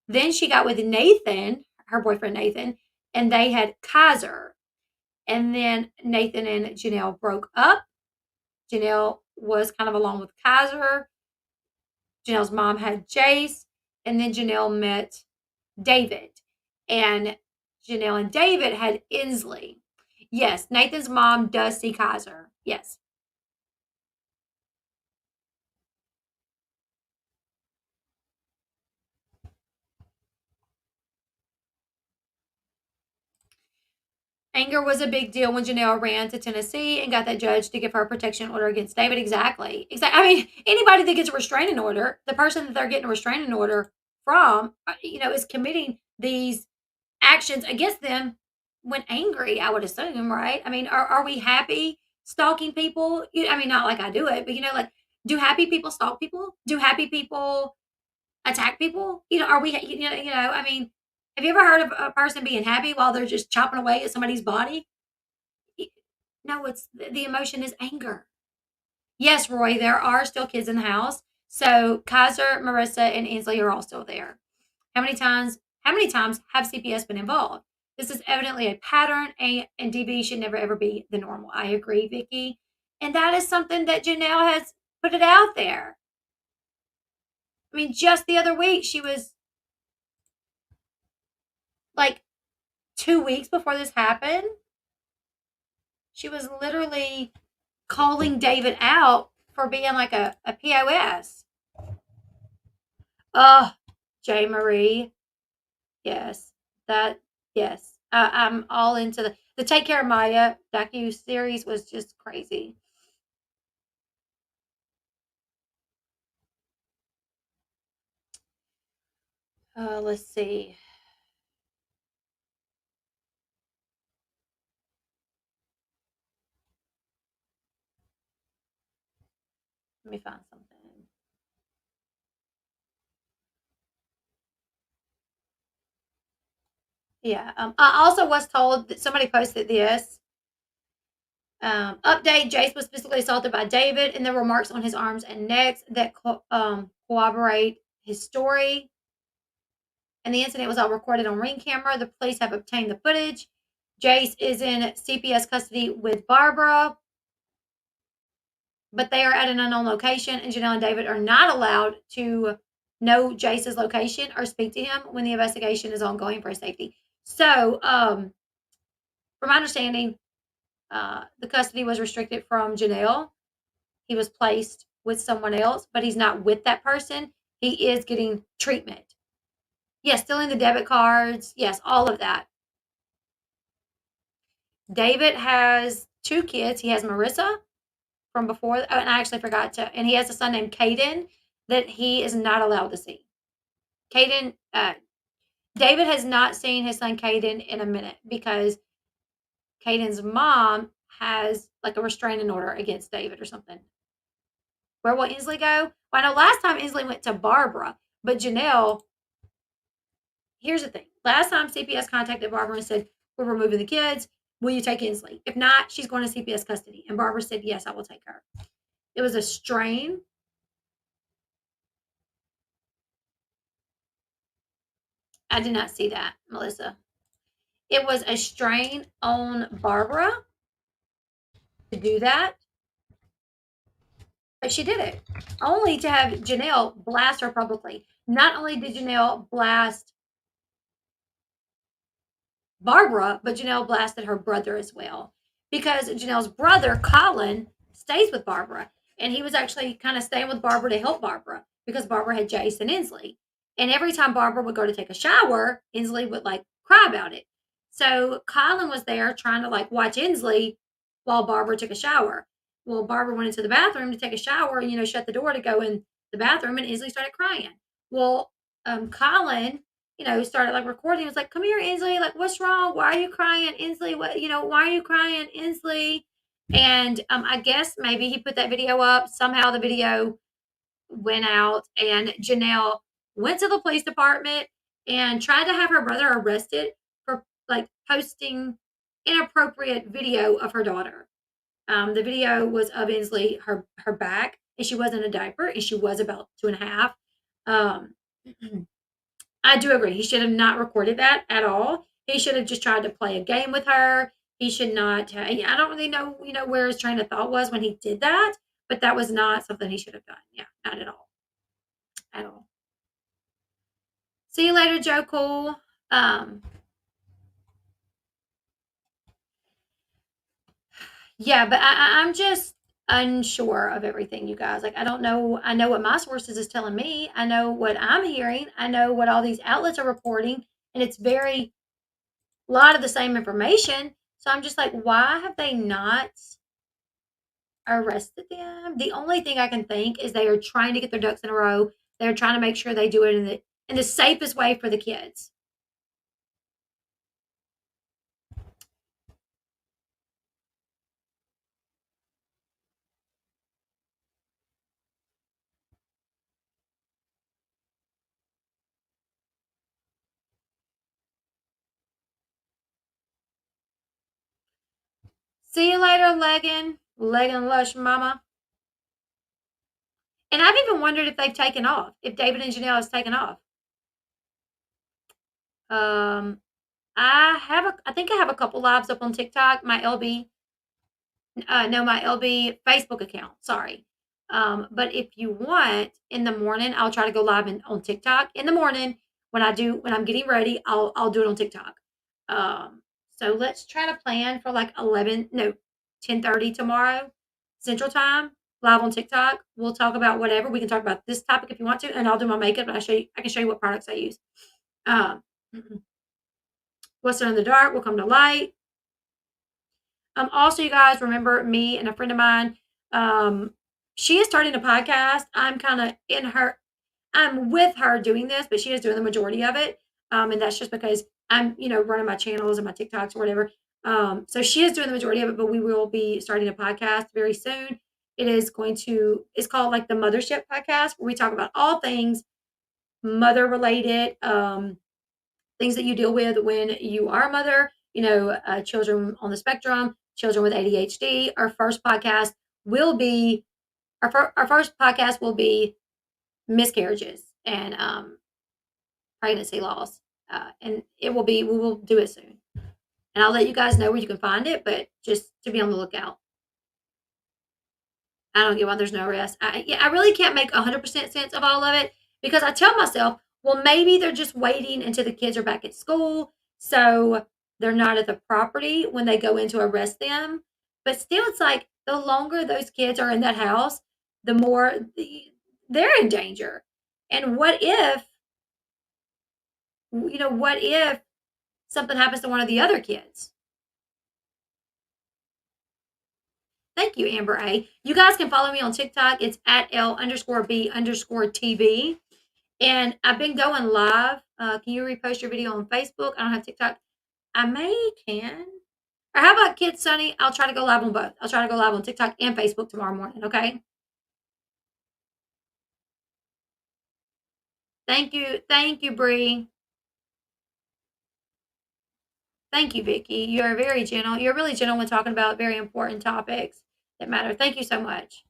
Then she got with Nathan, her boyfriend Nathan, and they had Kaiser. And then Nathan and Janelle broke up. Janelle was kind of along with Kaiser. Janelle's mom had Jace, and then Janelle met David. And Janelle and David had Inslee. Yes, Nathan's mom does see Kaiser. Yes. Anger was a big deal when Janelle ran to Tennessee and got that judge to give her a protection order against David. Exactly. Exactly. I mean, anybody that gets a restraining order, the person that they're getting a restraining order from, is committing these actions against them when angry, I would assume, right? I mean, are we happy stalking people? I mean, not like I do it, but like, do happy people stalk people? Do happy people attack people? Are we, I mean, have you ever heard of a person being happy while they're just chopping away at somebody's body? No, it's the emotion is anger. Yes, Roy, there are still kids in the house. So Kaiser, Marissa, and Inslee are all still there. How many times have CPS been involved? This is evidently a pattern, and DB should never ever be the normal. I agree, Vicky. And that is something that Janelle has put it out there. I mean, just the other week, she was like 2 weeks before this happened, she was literally calling David out for being like a POS. Oh, J. Marie. Yes. That, yes. I'm all into the Take Care of Maya docu series was just crazy. Let's see. Let me find something. Yeah. I also was told that somebody posted this. Update: Jace was physically assaulted by David, and there were marks on his arms and necks that corroborate his story. And the incident was all recorded on Ring camera. The police have obtained the footage. Jace is in CPS custody with Barbara, but they are at an unknown location, and Janelle and David are not allowed to know Jace's location or speak to him when the investigation is ongoing for his safety. So, from my understanding, the custody was restricted from Janelle. He was placed with someone else, but he's not with that person. He is getting treatment. Yes, stealing the debit cards. Yes, all of that. David has two kids. He has Marissa from before. Oh, and I actually forgot to. And he has a son named Caden that he is not allowed to see. Caden, David has not seen his son Caden in a minute because Caden's mom has like a restraining order against David or something. Where will Inslee go? Well, I know last time Inslee went to Barbara, but Janelle, here's the thing. Last time CPS contacted Barbara and said, we're removing the kids. Will you take Inslee? If not, she's going to CPS custody. And Barbara said, yes, I will take her. It was a strain. I did not see that, Melissa. It was a strain on Barbara to do that, but she did it only to have Janelle blast her publicly. Not only did Janelle blast Barbara, but Janelle blasted her brother as well because Janelle's brother, Colin, stays with Barbara. And he was actually kind of staying with Barbara to help Barbara because Barbara had Jace and Inslee. And every time Barbara would go to take a shower, Inslee would like cry about it. So Colin was there trying to like watch Inslee while Barbara took a shower. Well, Barbara went into the bathroom to take a shower and, shut the door to go in the bathroom, and Inslee started crying. Well, Colin started like recording. He was like, "Come here, Inslee. Like, what's wrong? Why are you crying, Inslee? Why are you crying, Inslee?" And I guess maybe he put that video up. Somehow the video went out, and Janelle went to the police department and tried to have her brother arrested for like posting inappropriate video of her daughter. The video was of Inslee, her back, and she was in a diaper, and she was about 2.5. Um, I do agree. He should have not recorded that at all. He should have just tried to play a game with her. He should not. I don't really know, where his train of thought was when he did that, but that was not something he should have done. Yeah, not at all, at all. See you later, Joe Cool. Um, yeah, but I'm just unsure of everything, you guys. Like, I don't know. I know what my sources is telling me. I know what I'm hearing. I know what all these outlets are reporting, and it's very a lot of the same information. So I'm just like, why have they not arrested them? The only thing I can think is they are trying to get their ducks in a row. They're trying to make sure they do it in the safest way for the kids. See you later, Leggin Lush Mama. And I've even wondered if they've taken off, if David and Janelle has taken off. Um, I think I have a couple lives up on TikTok. My Elle Bee no, my Elle Bee Facebook account. Sorry. But if you want, in the morning, I'll try to go live on TikTok in the morning. When I'm getting ready, I'll do it on TikTok. So let's try to plan for like 11, no, 10:30 tomorrow Central Time, live on TikTok. We'll talk about whatever. We can talk about this topic if you want to, and I'll do my makeup and I can show you what products I use. Um, what's in the dark will come to light. Also, you guys remember me and a friend of mine. Um, she is starting a podcast. I'm with her doing this, but she is doing the majority of it. And that's just because I'm, running my channels and my TikToks or whatever. So she is doing the majority of it, but we will be starting a podcast very soon. It's called like the Mothership Podcast, where we talk about all things mother related. Things that you deal with when you are a mother, children on the spectrum, children with ADHD. Will be our first podcast will be miscarriages and pregnancy loss, and we will do it soon. And I'll let you guys know where you can find it, but just to be on the lookout. I don't get why there's no rest. I really can't make 100% sense of all of it because I tell myself, well, maybe they're just waiting until the kids are back at school, so they're not at the property when they go in to arrest them. But still, it's like the longer those kids are in that house, the more they're in danger. And what if something happens to one of the other kids? Thank you, Amber A. You guys can follow me on TikTok. It's at L_B_TV. And I've been going live. Can you repost your video on Facebook? I don't have TikTok. I can. Or how about Kids Sunny? I'll try to go live on both. I'll try to go live on TikTok and Facebook tomorrow morning. Okay. Thank you. Thank you, Bree. Thank you, Vicky. You're very gentle. You're really gentle when talking about very important topics that matter. Thank you so much.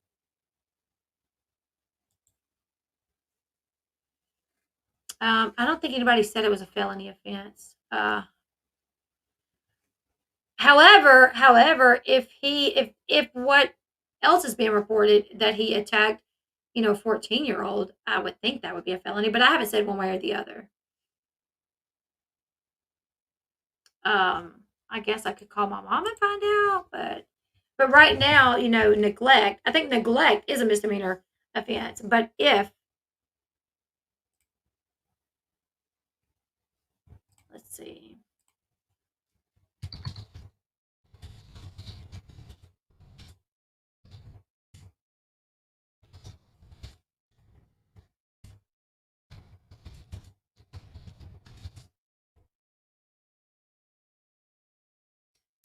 I don't think anybody said it was a felony offense. However, if what else is being reported that he attacked, 14-year-old, I would think that would be a felony, but I haven't said one way or the other. I guess I could call my mom and find out, but right now, neglect. I think neglect is a misdemeanor offense, but if let's see.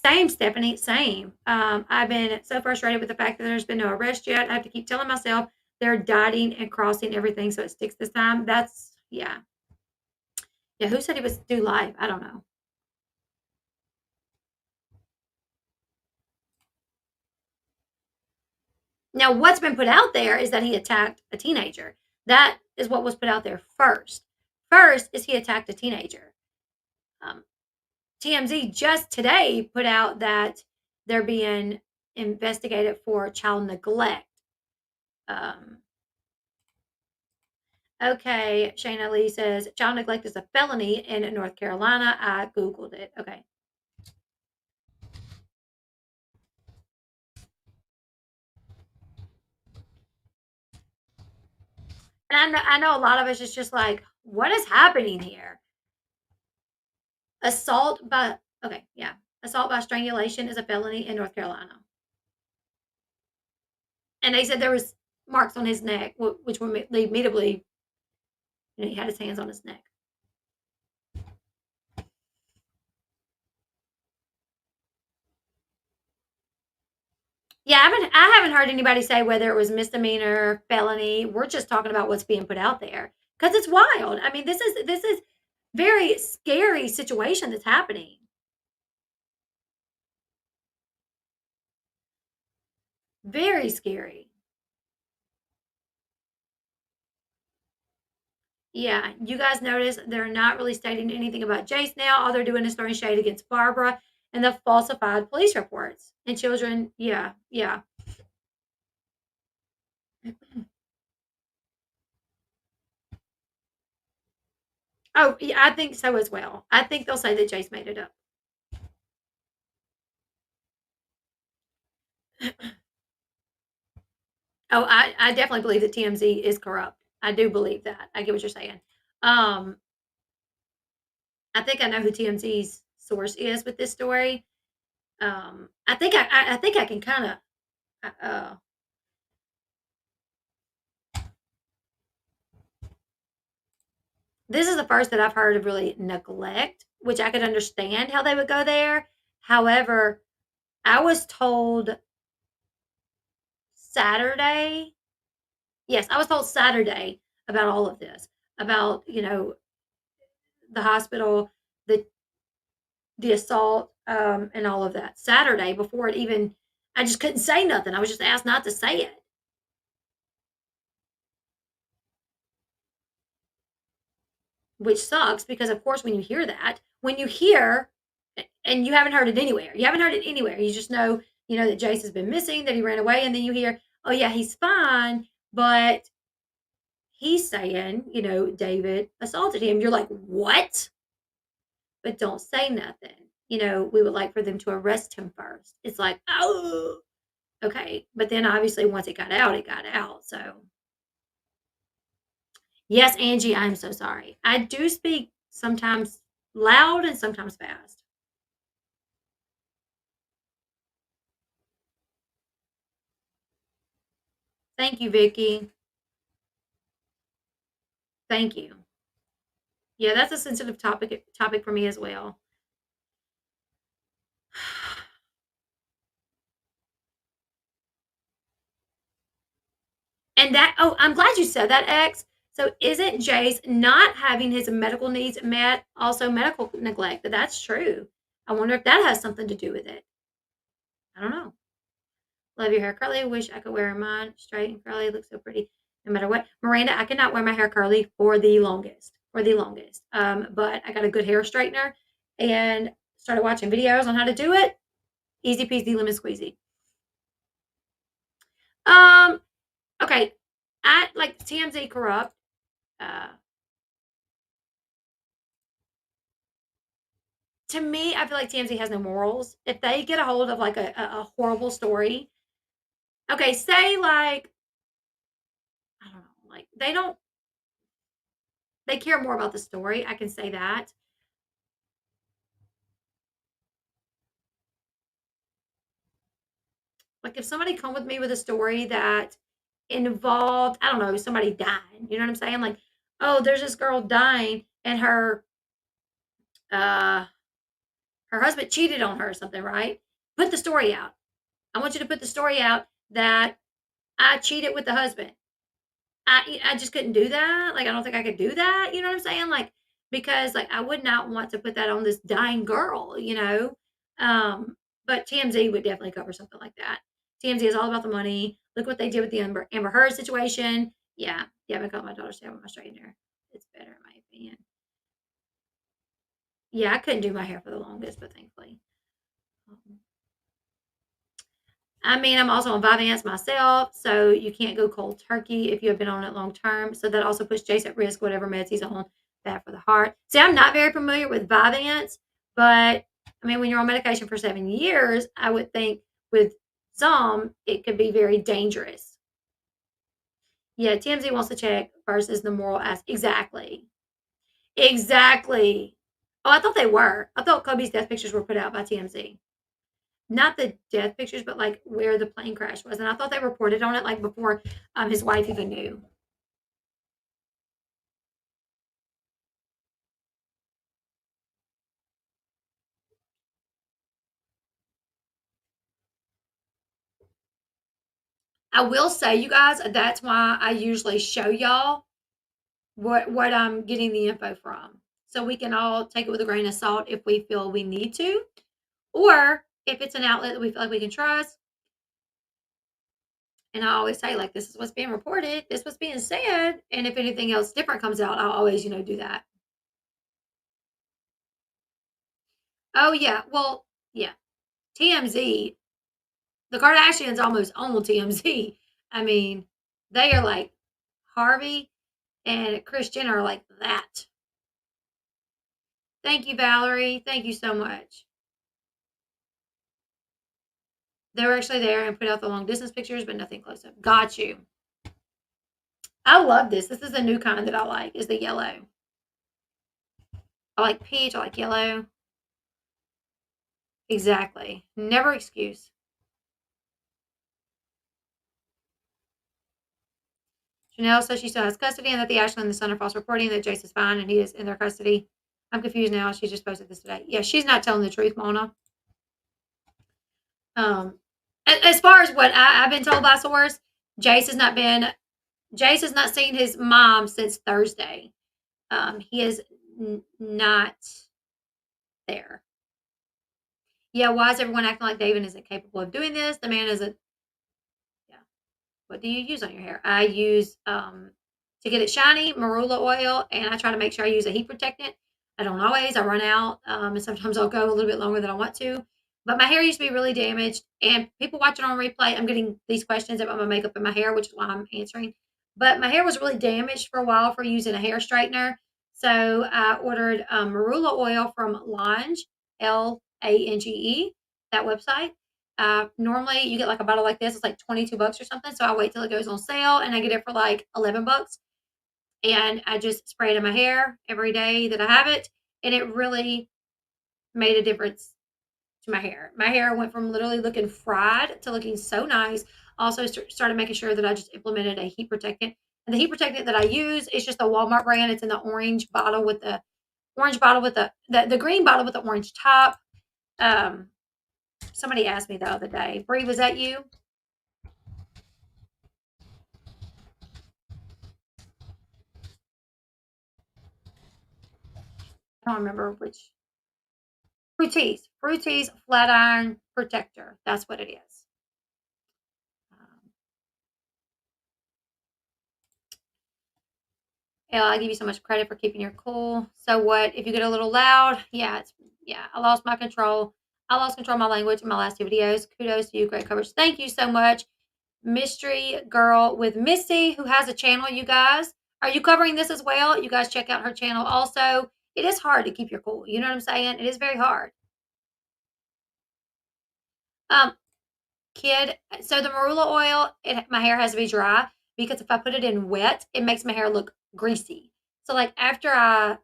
Same, Stephanie, same. I've been so frustrated with the fact that there's been no arrest yet. I have to keep telling myself they're dotting and crossing everything so it sticks this time. That's yeah. Yeah, who said he was due live? I don't know. Now, what's been put out there is that he attacked a teenager. That is what was put out there first. First is he attacked a teenager. Um, TMZ just today put out that they're being investigated for child neglect. Um, okay, Shayna Lee says child neglect is a felony in North Carolina. I Googled it. Okay. And I know a lot of us is just like, what is happening here? Assault by, okay, yeah. Assault by strangulation is a felony in North Carolina. And they said there was marks on his neck, which would lead me to believe he had his hands on his neck. Yeah, I haven't heard anybody say whether it was misdemeanor, felony. We're just talking about what's being put out there because it's wild. I mean, this is very scary situation that's happening. Very scary. Yeah, you guys notice they're not really stating anything about Jace now. All they're doing is throwing shade against Barbara and the falsified police reports. And children, yeah, yeah. Oh, yeah, I think so as well. I think they'll say that Jace made it up. Oh, I definitely believe that TMZ is corrupt. I do believe that. I get what you're saying. Um, I think I know who TMZ's source is with this story. I think I can kind of. This is the first that I've heard of really neglect, which I could understand how they would go there. However, I was told Saturday. Yes, I was told Saturday about all of this, about the hospital, the assault, and all of that. Saturday before it even, I just couldn't say nothing. I was just asked not to say it, which sucks because of course when you hear that, when you hear, and you haven't heard it anywhere, you haven't heard it anywhere. You just know, that Jace has been missing, that he ran away, and then you hear, oh yeah, he's fine, but he's saying, David assaulted him. You're like, what? But don't say nothing. We would like for them to arrest him first. It's like, oh, okay. But then obviously once it got out, it got out. So, yes, Angie, I'm so sorry. I do speak sometimes loud and sometimes fast. Thank you, Vicky. Thank you. Yeah, that's a sensitive topic for me as well. And that, oh, I'm glad you said that, X. So isn't Jace not having his medical needs met also medical neglect? That's true. I wonder if that has something to do with it. I don't know. Love your hair curly. Wish I could wear mine straight and curly. Looks so pretty no matter what. Miranda, I cannot wear my hair curly for the longest. For the longest. But I got a good hair straightener and started watching videos on how to do it. Easy peasy lemon squeezy. Um, okay. I like TMZ corrupt. Uh, to me, I feel like TMZ has no morals. If they get a hold of like a horrible story, okay, say like I don't know, like they care more about the story. I can say that. Like if somebody come with me with a story that involved, I don't know, somebody dying. You know what I'm saying? Like, oh, there's this girl dying and uh her husband cheated on her or something, right? Put the story out. I want you to put the story out that I cheated with the husband. I just couldn't do that. Like I don't think I could do that. You know what I'm saying? Like because like I would not want to put that on this dying girl. Um, but TMZ would definitely cover something like that. TMZ is all about the money. Look what they did with the Amber Heard situation. Yeah, yeah. I've been calling my daughter to have my straightener. It's better in my opinion. Yeah, I couldn't do my hair for the longest, but thankfully. Um, I mean, I'm also on Vyvanse myself, so you can't go cold turkey if you have been on it long term. So that also puts Jace at risk, whatever meds he's on, bad for the heart. See, I'm not very familiar with Vyvanse, but I mean, when you're on medication for 7 years, I would think with some, it could be very dangerous. Yeah, TMZ wants to check versus the moral aspect. Exactly. Exactly. Oh, I thought they were. I thought Kobe's death pictures were put out by TMZ. Not the death pictures, but like where the plane crash was. And I thought they reported on it like before his wife even knew. I will say, you guys, that's why I usually show y'all what I'm getting the info from. So we can all take it with a grain of salt if we feel we need to. Or if it's an outlet that we feel like we can trust. And I always say, like, this is what's being reported, this was being said. And if anything else different comes out, I'll always, do that. Oh yeah. Well, yeah. TMZ, the Kardashians almost own TMZ. I mean, they are like Harvey and Kris Jenner are like that. Thank you, Valerie. Thank you so much. They were actually there and put out the long distance pictures, but nothing close up. Got you. I love this. This is a new kind that I like, is the yellow. I like peach. I like yellow. Exactly. Never excuse. Chanel says she still has custody and that the Ashley and the son are false reporting that Jace is fine and he is in their custody. I'm confused now. She just posted this today. Yeah, she's not telling the truth, Mona. Um, as far as what I've been told by source, Jace has not been. Jace has not seen his mom since Thursday. He is not there. Yeah, why is everyone acting like David isn't capable of doing this? The man isn't. Yeah. What do you use on your hair? I use to get it shiny, marula oil, and I try to make sure I use a heat protectant. I don't always. I run out, and sometimes I'll go a little bit longer than I want to. But my hair used to be really damaged, and people watching on replay, I'm getting these questions about my makeup and my hair, which is why I'm answering. But my hair was really damaged for a while for using a hair straightener, so I ordered marula oil from Lange, Lange, that website. Normally you get like a bottle like this, it's like 22 bucks or something. So I wait till it goes on sale and I get it for like 11 bucks. And I just spray it in my hair every day that I have it. And it really made a difference to my hair. My hair went from literally looking fried to looking so nice. Also started making sure that I just implemented a heat protectant. And the heat protectant that I use is just a Walmart brand. It's in the orange bottle with the green bottle with the orange top. Um, Somebody asked me the other day, Bree, was that you? I don't remember which. Fruities flat iron protector. That's what it is. Um, yeah, I give you so much credit for keeping your cool. So what if you get a little loud? Yeah, I lost my control. I lost control of my language in my last 2 videos. Kudos to you, great coverage. Thank you so much. Mystery Girl with Missy, who has a channel, you guys. Are you covering this as well? You guys check out her channel also. It is hard to keep your cool. You know what I'm saying? It is very hard. Um, Kid, so the marula oil, my hair has to be dry because if I put it in wet, it makes my hair look greasy. So like after I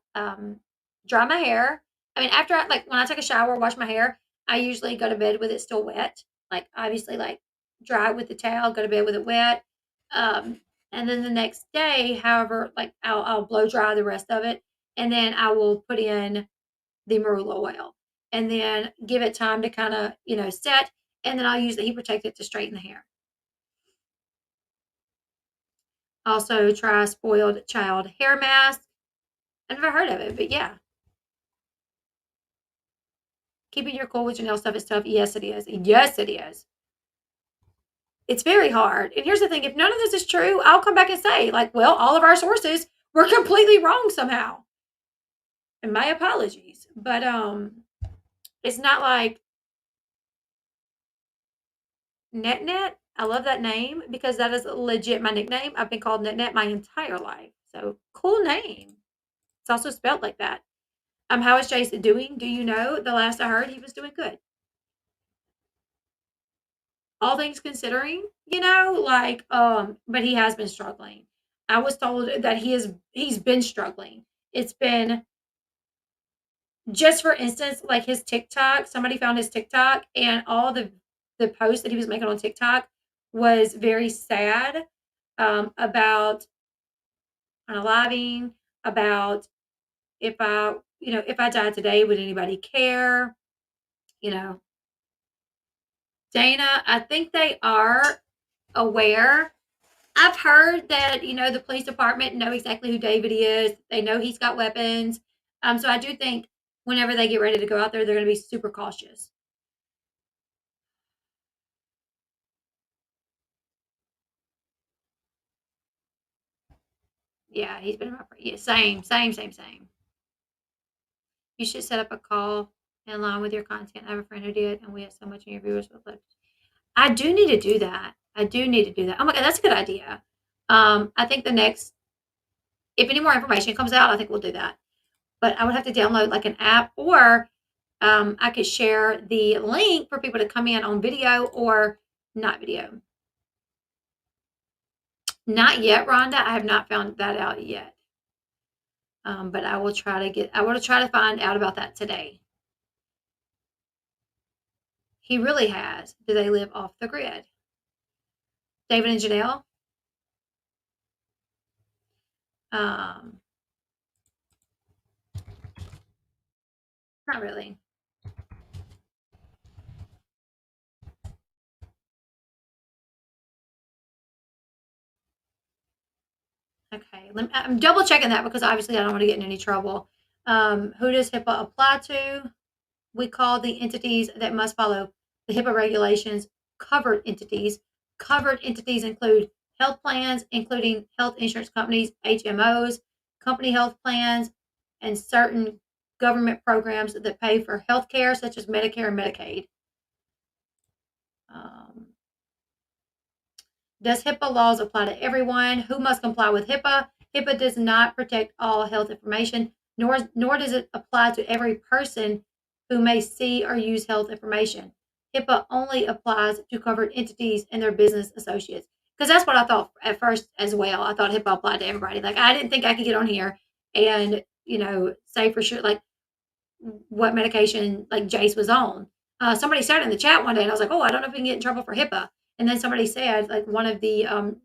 dry my hair, I mean after I like when I take a shower, wash my hair, I usually go to bed with it still wet. Like obviously like dry it with the towel, go to bed with it wet. Um, and then the next day, however, like I'll blow dry the rest of it, and then I will put in the marula oil and then give it time to kind of, set. And then I'll use the heat protectant to straighten the hair. Also, try spoiled child hair mask. I've never heard of it, but yeah. Keeping your cool with Janelle stuff is tough. Yes, it is. Yes, it is. It's very hard. And here's the thing if none of this is true, I'll come back and say, like, well, all of our sources were completely wrong somehow. And my apologies. But it's not like NetNet. I love that name because that is legit my nickname. I've been called NetNet my entire life. So cool name. It's also spelled like that. How is Jace doing? Do you know? The last I heard, he was doing good. All things considering, but he has been struggling. I was told that he's been struggling. It's been just for instance, like his TikTok, somebody found his TikTok and all the posts that he was making on TikTok was very sad about unaliving, about if I died today, would anybody care? You know, Dana, I think they are aware. I've heard that, the police department know exactly who David is. They know he's got weapons. So I do think whenever they get ready to go out there, they're going to be super cautious. Yeah, he's been around for yeah, same. You should set up a call in line with your content. I have a friend who did, and we have so much in your viewers with it. I do need to do that. I do need to do that. Oh my god, that's a good idea. I think the next, if any more information comes out, I think we'll do that. But I would have to download like an app, or I could share the link for people to come in on video or not video. Not yet, Rhonda. I have not found that out yet. But I will try to find out about that today. He really has. Do they live off the grid? David and Janelle? Um, Not really. Okay, I'm double checking that because obviously I don't want to get in any trouble. Who does HIPAA apply to? We call the entities that must follow the HIPAA regulations covered entities. Covered entities include health plans, including health insurance companies, HMOs, company health plans, and certain government programs that pay for health care, such as Medicare and Medicaid. Um, Does HIPAA laws apply to everyone? Who must comply with HIPAA? HIPAA does not protect all health information, nor does it apply to every person who may see or use health information. HIPAA only applies to covered entities and their business associates. Because that's what I thought at first as well. I thought HIPAA applied to everybody. Like I didn't think I could get on here and say for sure like what medication like Jace was on. Somebody said in the chat one day, and I was like, "Oh, I don't know if we can get in trouble for HIPAA." And then somebody said, like one of the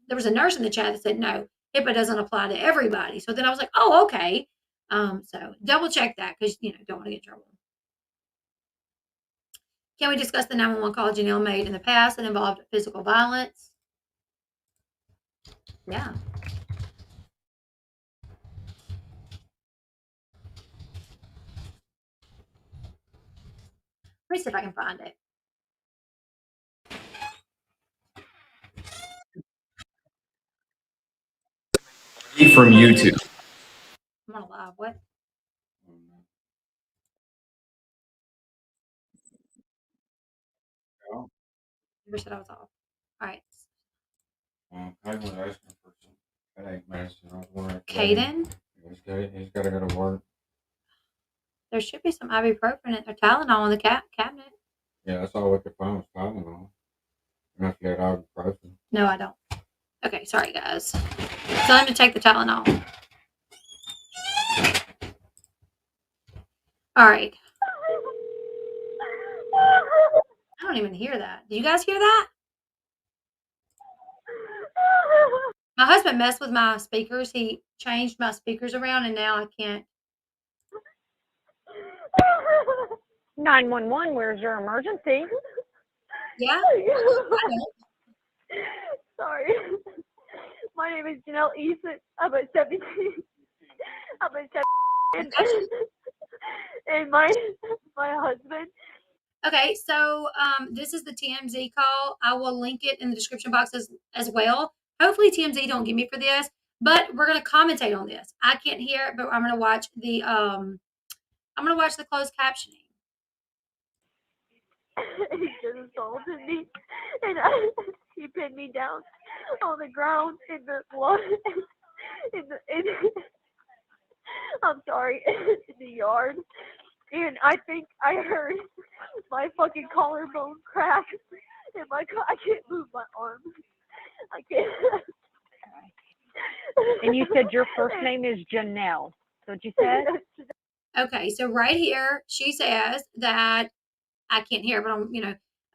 there was a nurse in the chat that said, "No, HIPAA doesn't apply to everybody." So then I was like, "Oh, okay." So double check that because don't want to get in trouble. Can we discuss the 911 call Janelle made in the past that involved physical violence? Yeah. Let me see if I can find it. From YouTube. I'm on a live. What? Never said I was off. All right. I was asking for some headache medicine. I was wondering if Caden, he's got to go to work. there should be some ibuprofen or Tylenol in the cabinet. Yeah, that's all we could find was Tylenol. And if you had ibuprofen. No, I don't. Okay, sorry guys. Tell him to take the Tylenol. All right. I don't even hear that. Do you guys hear that? My husband messed with my speakers. He changed my speakers around, and now I can't. 911, where's your emergency? Yeah. Sorry. My name is Janelle Eason. I'm at 17. I'm at 17. And my husband. Okay, so this is the TMZ call. I will link it in the description box as well. Hopefully TMZ don't get me for this, but we're gonna commentate on this. I can't hear it, but I'm gonna watch the closed captioning. He just assaulted me, and he pinned me down on the ground in the blood. I'm sorry, in the yard. And I think I heard my fucking collarbone crack. And I can't move my arm. I can't. And you said your first name is Janelle. That's what you said? Okay, so right here, she says that I can't hear, but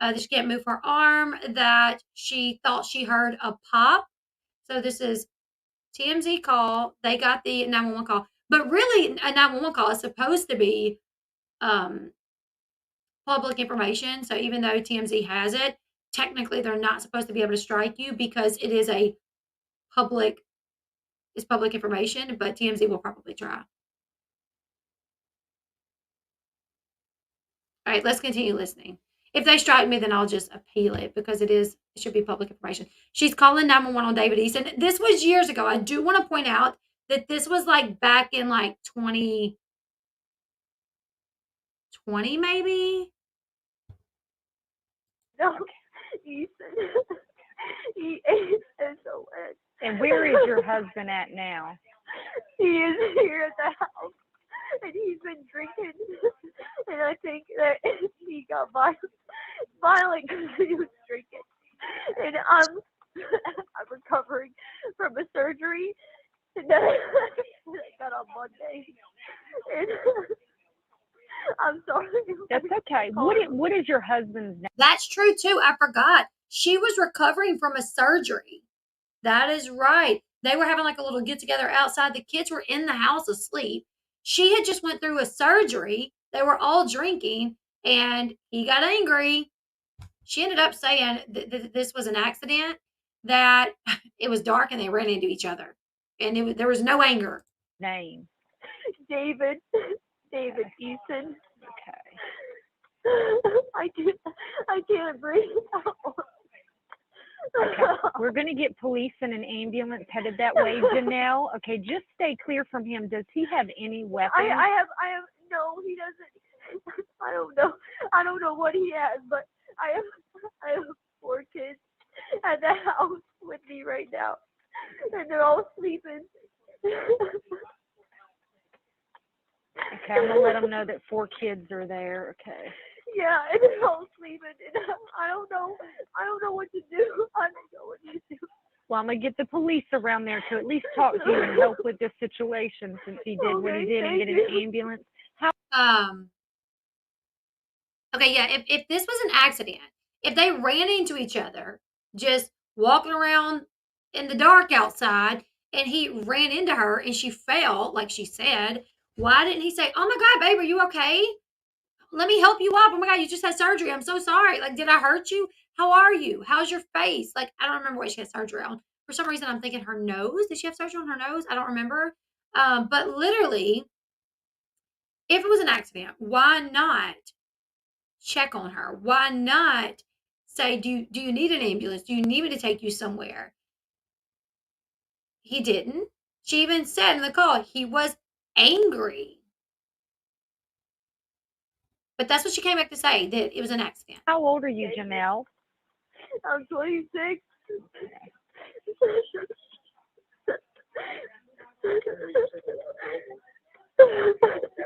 that she can't move her arm, that she thought she heard a pop. So this is TMZ call. They got the 911 call, but really a 911 call is supposed to be public information. So even though TMZ has it, technically they're not supposed to be able to strike you because it is public information, but TMZ will probably try. All right, let's continue listening. If they strike me, then I'll just appeal it because it should be public information. She's calling 911 on David Eason. This was years ago. I do want to point out that this was like back in like 2020 maybe. No, Eason. He is SOS. And where is your husband at now? He is here at the house, and he's been drinking. And I think that he got violent because he was drinking. And I'm recovering from a surgery that I got on Monday. And I'm sorry. That's okay. What is your husband's name? That's true too. I forgot. She was recovering from a surgery. That is right. They were having like a little get together outside. The kids were in the house asleep. She had just went through a surgery. They were all drinking and he got angry. She ended up saying this was an accident, that it was dark and they ran into each other. And there was no anger. Name. David Eason. Okay. I can't breathe. Okay. We're going to get police and an ambulance headed that way, Janelle. Okay, just stay clear from him. Does he have any weapons? I have no, he doesn't. I don't know what he has, but I have 4 kids at the house with me right now, and they're all sleeping. Okay, I'm gonna let them know that 4 kids are there. Okay. Yeah, and they're all sleeping, and I don't know what to do. I don't know what to do. Well, I'm gonna get the police around there to at least talk to you and help with this situation since he did what he did and get an ambulance. Okay, yeah, if this was an accident, if they ran into each other, just walking around in the dark outside, and he ran into her and she fell, like she said, why didn't he say, "Oh my God, babe, are you okay? Let me help you up. Oh my God, you just had surgery. I'm so sorry. Like, did I hurt you? How are you? How's your face?" Like, I don't remember what she had surgery on. For some reason, I'm thinking her nose. Did she have surgery on her nose? I don't remember. But literally, if it was an accident, why not check on her? Why not say, do you need an ambulance? Do you need me to take you somewhere? He didn't. She even said in the call he was angry. But that's what she came back to say, that it was an accident. How old are you, Janelle? I'm 26.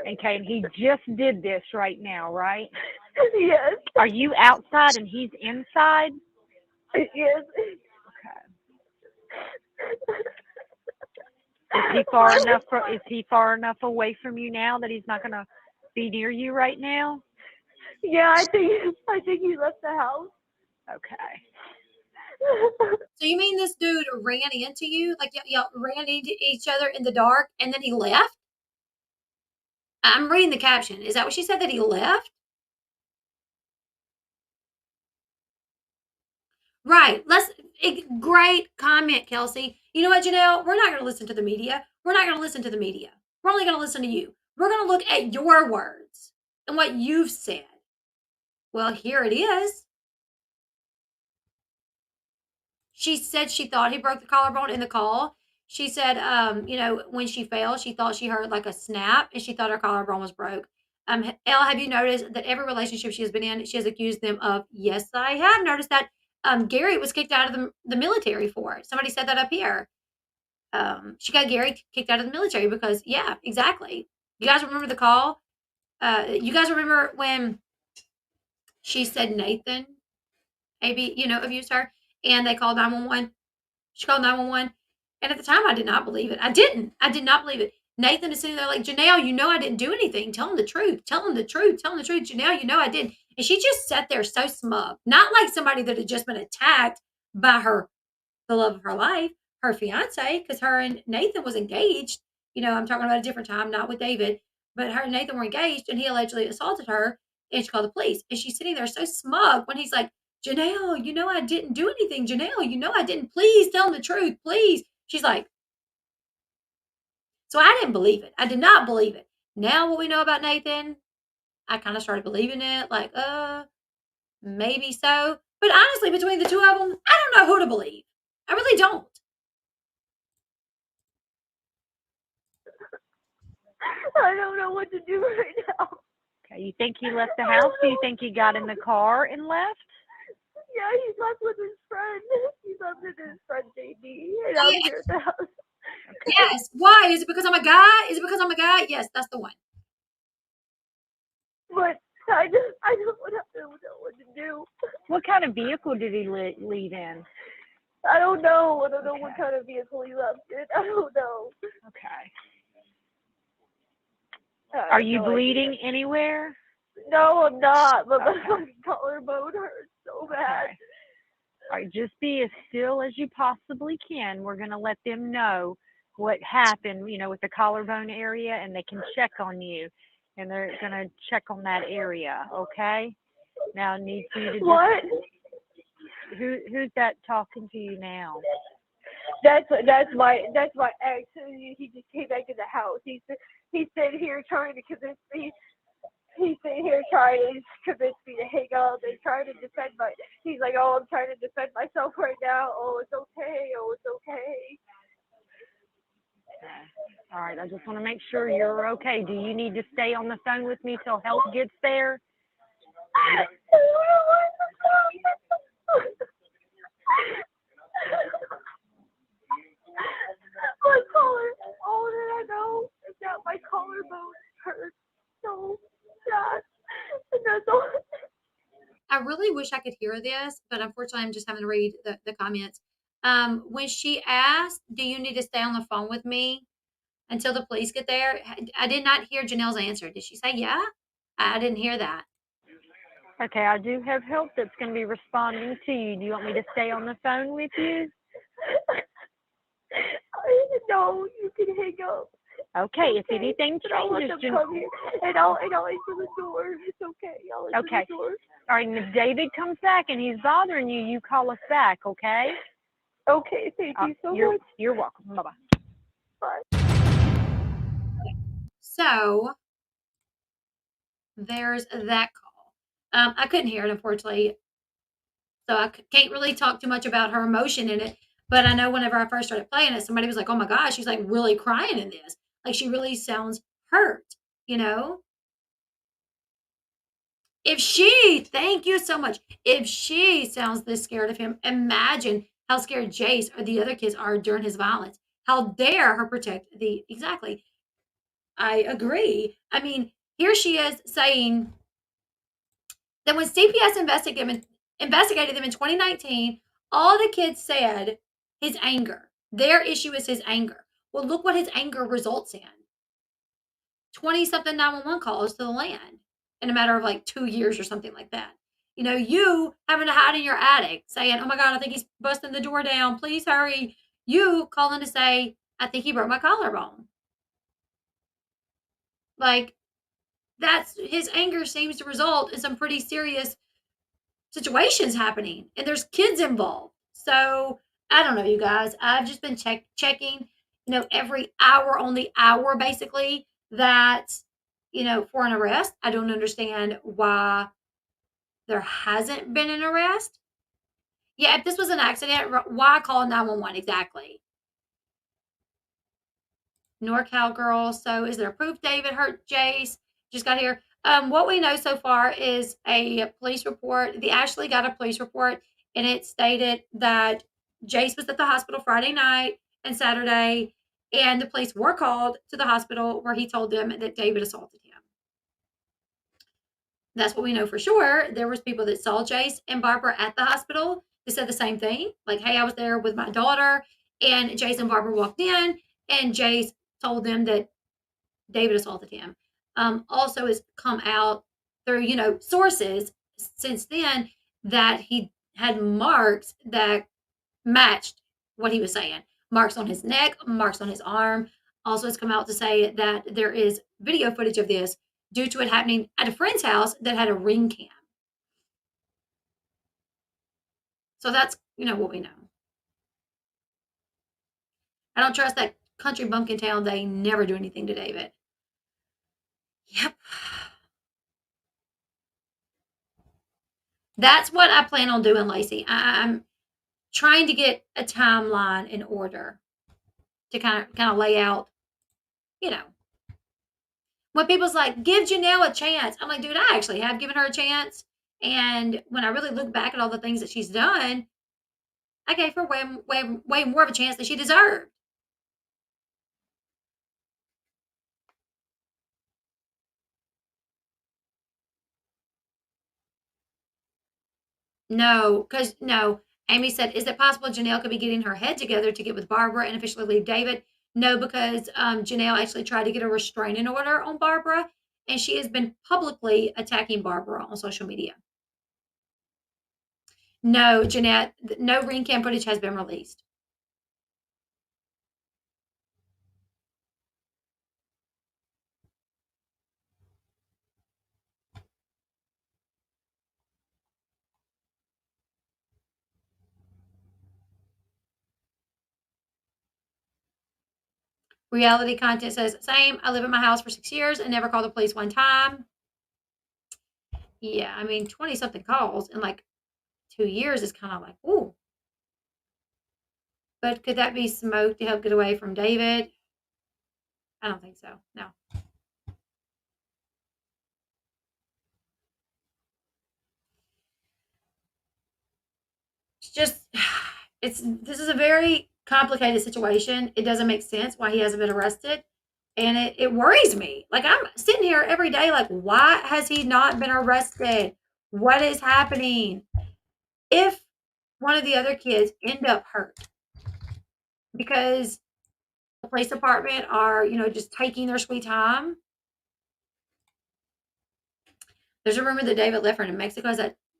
Okay, and he just did this right now, right? Yes. Are you outside and he's inside? Yes. Okay. Is he far enough? Is he far enough away from you now that he's not going to be near you right now? Yeah, I think he left the house. Okay. So you mean this dude ran into you? Like y'all ran into each other in the dark and then he left? I'm reading the caption. Is that what she said, that he left? Right. Great comment, Kelsey. You know what, Janelle? We're not going to listen to the media. We're not going to listen to the media. We're only going to listen to you. We're going to look at your words and what you've said. Well, here it is. She said she thought he broke the collarbone in the call. She said, when she fell, she thought she heard like a snap and she thought her collarbone was broke. Elle, have you noticed that every relationship she has been in, she has accused them of? Yes, I have noticed that. Gary was kicked out of the military for it. Somebody said that up here. She got Gary kicked out of the military because, yeah, exactly. You guys remember the call? You guys remember when she said Nathan, maybe, abused her, and they called 911? She called 911. And at the time, I did not believe it. I didn't. I did not believe it. Nathan is sitting there like, Janelle, I didn't do anything. Tell him the truth. Tell him the truth. Tell him the truth. Janelle, I did. And she just sat there so smug, not like somebody that had just been attacked by the love of her life, her fiance, because her and Nathan was engaged. I'm talking about a different time, not with David, but her and Nathan were engaged, and he allegedly assaulted her, and she called the police. And she's sitting there so smug when he's like, Janelle, I didn't do anything. Janelle, I didn't. Please tell him the truth, please. She's like, so I didn't believe it. I did not believe it. Now what we know about Nathan, I kind of started believing it, like, maybe so. But honestly, between the two of them, I don't know who to believe. I really don't. I don't know what to do right now. Okay. You think he left the house? Do you think he got in the car and left? Yeah, he left with his friend. He left with his friend JD, and I'm here at the house. Okay. Yes. Why? Is it because I'm a guy? Is it because I'm a guy? Yes, that's the one. But I don't know what to do. What kind of vehicle did he leave in? I don't know. I don't know what kind of vehicle he left in. I don't know. Okay. Are you bleeding anywhere? No, I'm not. But my collarbone hurts so bad. Okay. All right, just be as still as you possibly can. We're going to let them know what happened, with the collarbone area, and they can check on you. And they're going to check on that area, okay? Now I need you to just... What? Who's that talking to you now? That's my ex. He just came back to the house. He's sitting here trying to convince me. He's sitting here trying to convince me to hang up and trying to defend my. He's like, oh, I'm trying to defend myself right now. Oh, it's okay. Oh, it's okay. All right, I just want to make sure you're okay. Do you need to stay on the phone with me till help gets there? My collar. All that I know is that my collarbone hurts so bad, and that's all. I really wish I could hear this, but unfortunately, I'm just having to read the comments. When she asked, do you need to stay on the phone with me until the police get there? I did not hear Janelle's answer. Did she say yeah? I didn't hear that. Okay, I do have help that's going to be responding to you. Do you want me to stay on the phone with you? No, you can hang up. Okay, if anything I'll let changes, them come here, and I'll answer the door. It's okay. I'll answer okay. the door. All right, and if David comes back and he's bothering you, you call us back, okay? Okay, thank you so much. You're welcome. Bye-bye. Bye. So there's that call. I couldn't hear it, unfortunately, so I can't really talk too much about her emotion in it. But I know whenever I first started playing it, somebody was like, "Oh my gosh, she's like really crying in this. Like she really sounds hurt," you know. Thank you so much. If she sounds this scared of him, imagine how scared Jace or the other kids are during his violence. How dare her protect the exactly. I agree. I mean, here she is saying that when CPS investigated them in 2019, all the kids said his anger. Their issue is his anger. Well, look what his anger results in. 20 something 911 calls to the land in a matter of like 2 years or something like that. You know, you having to hide in your attic saying, oh my God, I think he's busting the door down. Please hurry. You calling to say, I think he broke my collarbone. Like, that's his anger seems to result in some pretty serious situations happening, and there's kids involved. So I don't know, you guys. I've just been checking, every hour on the hour, basically, that for an arrest. I don't understand why there hasn't been an arrest. Yeah, if this was an accident, why call 911 exactly? NorCal girl. So is there proof David hurt Jace? Just got here. What we know so far is a police report. The Ashley got a police report, and it stated that Jace was at the hospital Friday night and Saturday, and the police were called to the hospital where he told them that David assaulted him. That's what we know for sure. There was people that saw Jace and Barbara at the hospital. They said the same thing, like, "Hey, I was there with my daughter," and Jace and Barbara walked in, and Jace told them that David assaulted him. Also, has come out through sources since then that he had marks that matched what he was saying. Marks on his neck, marks on his arm. Also, has come out to say that there is video footage of this due to it happening at a friend's house that had a ring cam. So that's what we know. I don't trust that country bumpkin town. They never do anything to David. Yep. That's what I plan on doing, Lacey. I'm trying to get a timeline in order to kind of lay out, you know. When people's like, give Janelle a chance, I'm like, dude, I actually have given her a chance. And when I really look back at all the things that she's done, I gave her way more of a chance than she deserved. No, because no, Amy said, is it possible Janelle could be getting her head together to get with Barbara and officially leave David? No, because Janelle actually tried to get a restraining order on Barbara, and she has been publicly attacking Barbara on social media. No, Jeanette, no ring cam footage has been released. Reality content says, same. I live in my house for 6 years and never called the police one time. Yeah, I mean, 20 something calls in like 2 years is kind of like, ooh. But could that be smoke to help get away from David? I don't think so. No. It's just, this is a very complicated situation. It doesn't make sense why he hasn't been arrested. And it worries me. Like, I'm sitting here every day, like, why has he not been arrested? What is happening? If one of the other kids end up hurt because the police department are, just taking their sweet time. There's a rumor that David left for in Mexico.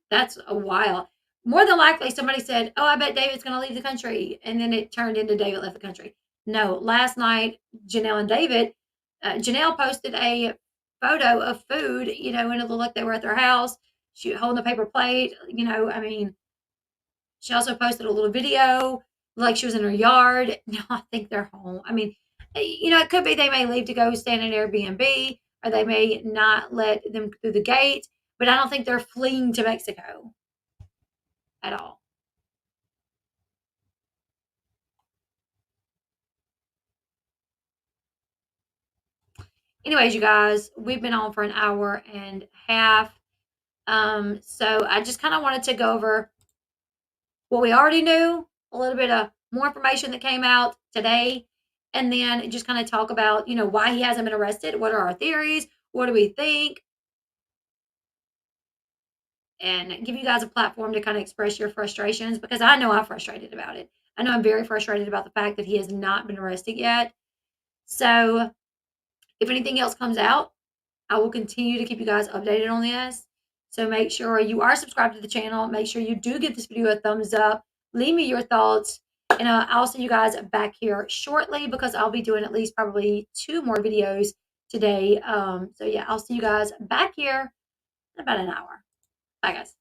That's a while. More than likely, somebody said, "Oh, I bet David's going to leave the country," and then it turned into David left the country. No, last night, Janelle and David, Janelle posted a photo of food, and it looked like they were at their house. She holding a paper plate, I mean, she also posted a little video, like she was in her yard. No, I think they're home. I mean, it could be they may leave to go stay in an Airbnb, or they may not let them through the gate, but I don't think they're fleeing to Mexico at all. Anyways, you guys, we've been on for an hour and a half. So I just kind of wanted to go over what we already knew, a little bit of more information that came out today, and then just kind of talk about, why he hasn't been arrested. What are our theories? What do we think? And give you guys a platform to kind of express your frustrations because I know I'm frustrated about it. I know I'm very frustrated about the fact that he has not been arrested yet. So if anything else comes out, I will continue to keep you guys updated on this. So make sure you are subscribed to the channel. Make sure you do give this video a thumbs up. Leave me your thoughts. And I'll see you guys back here shortly because I'll be doing at least probably 2 more videos today. So yeah, I'll see you guys back here in about an hour. Bye, guys.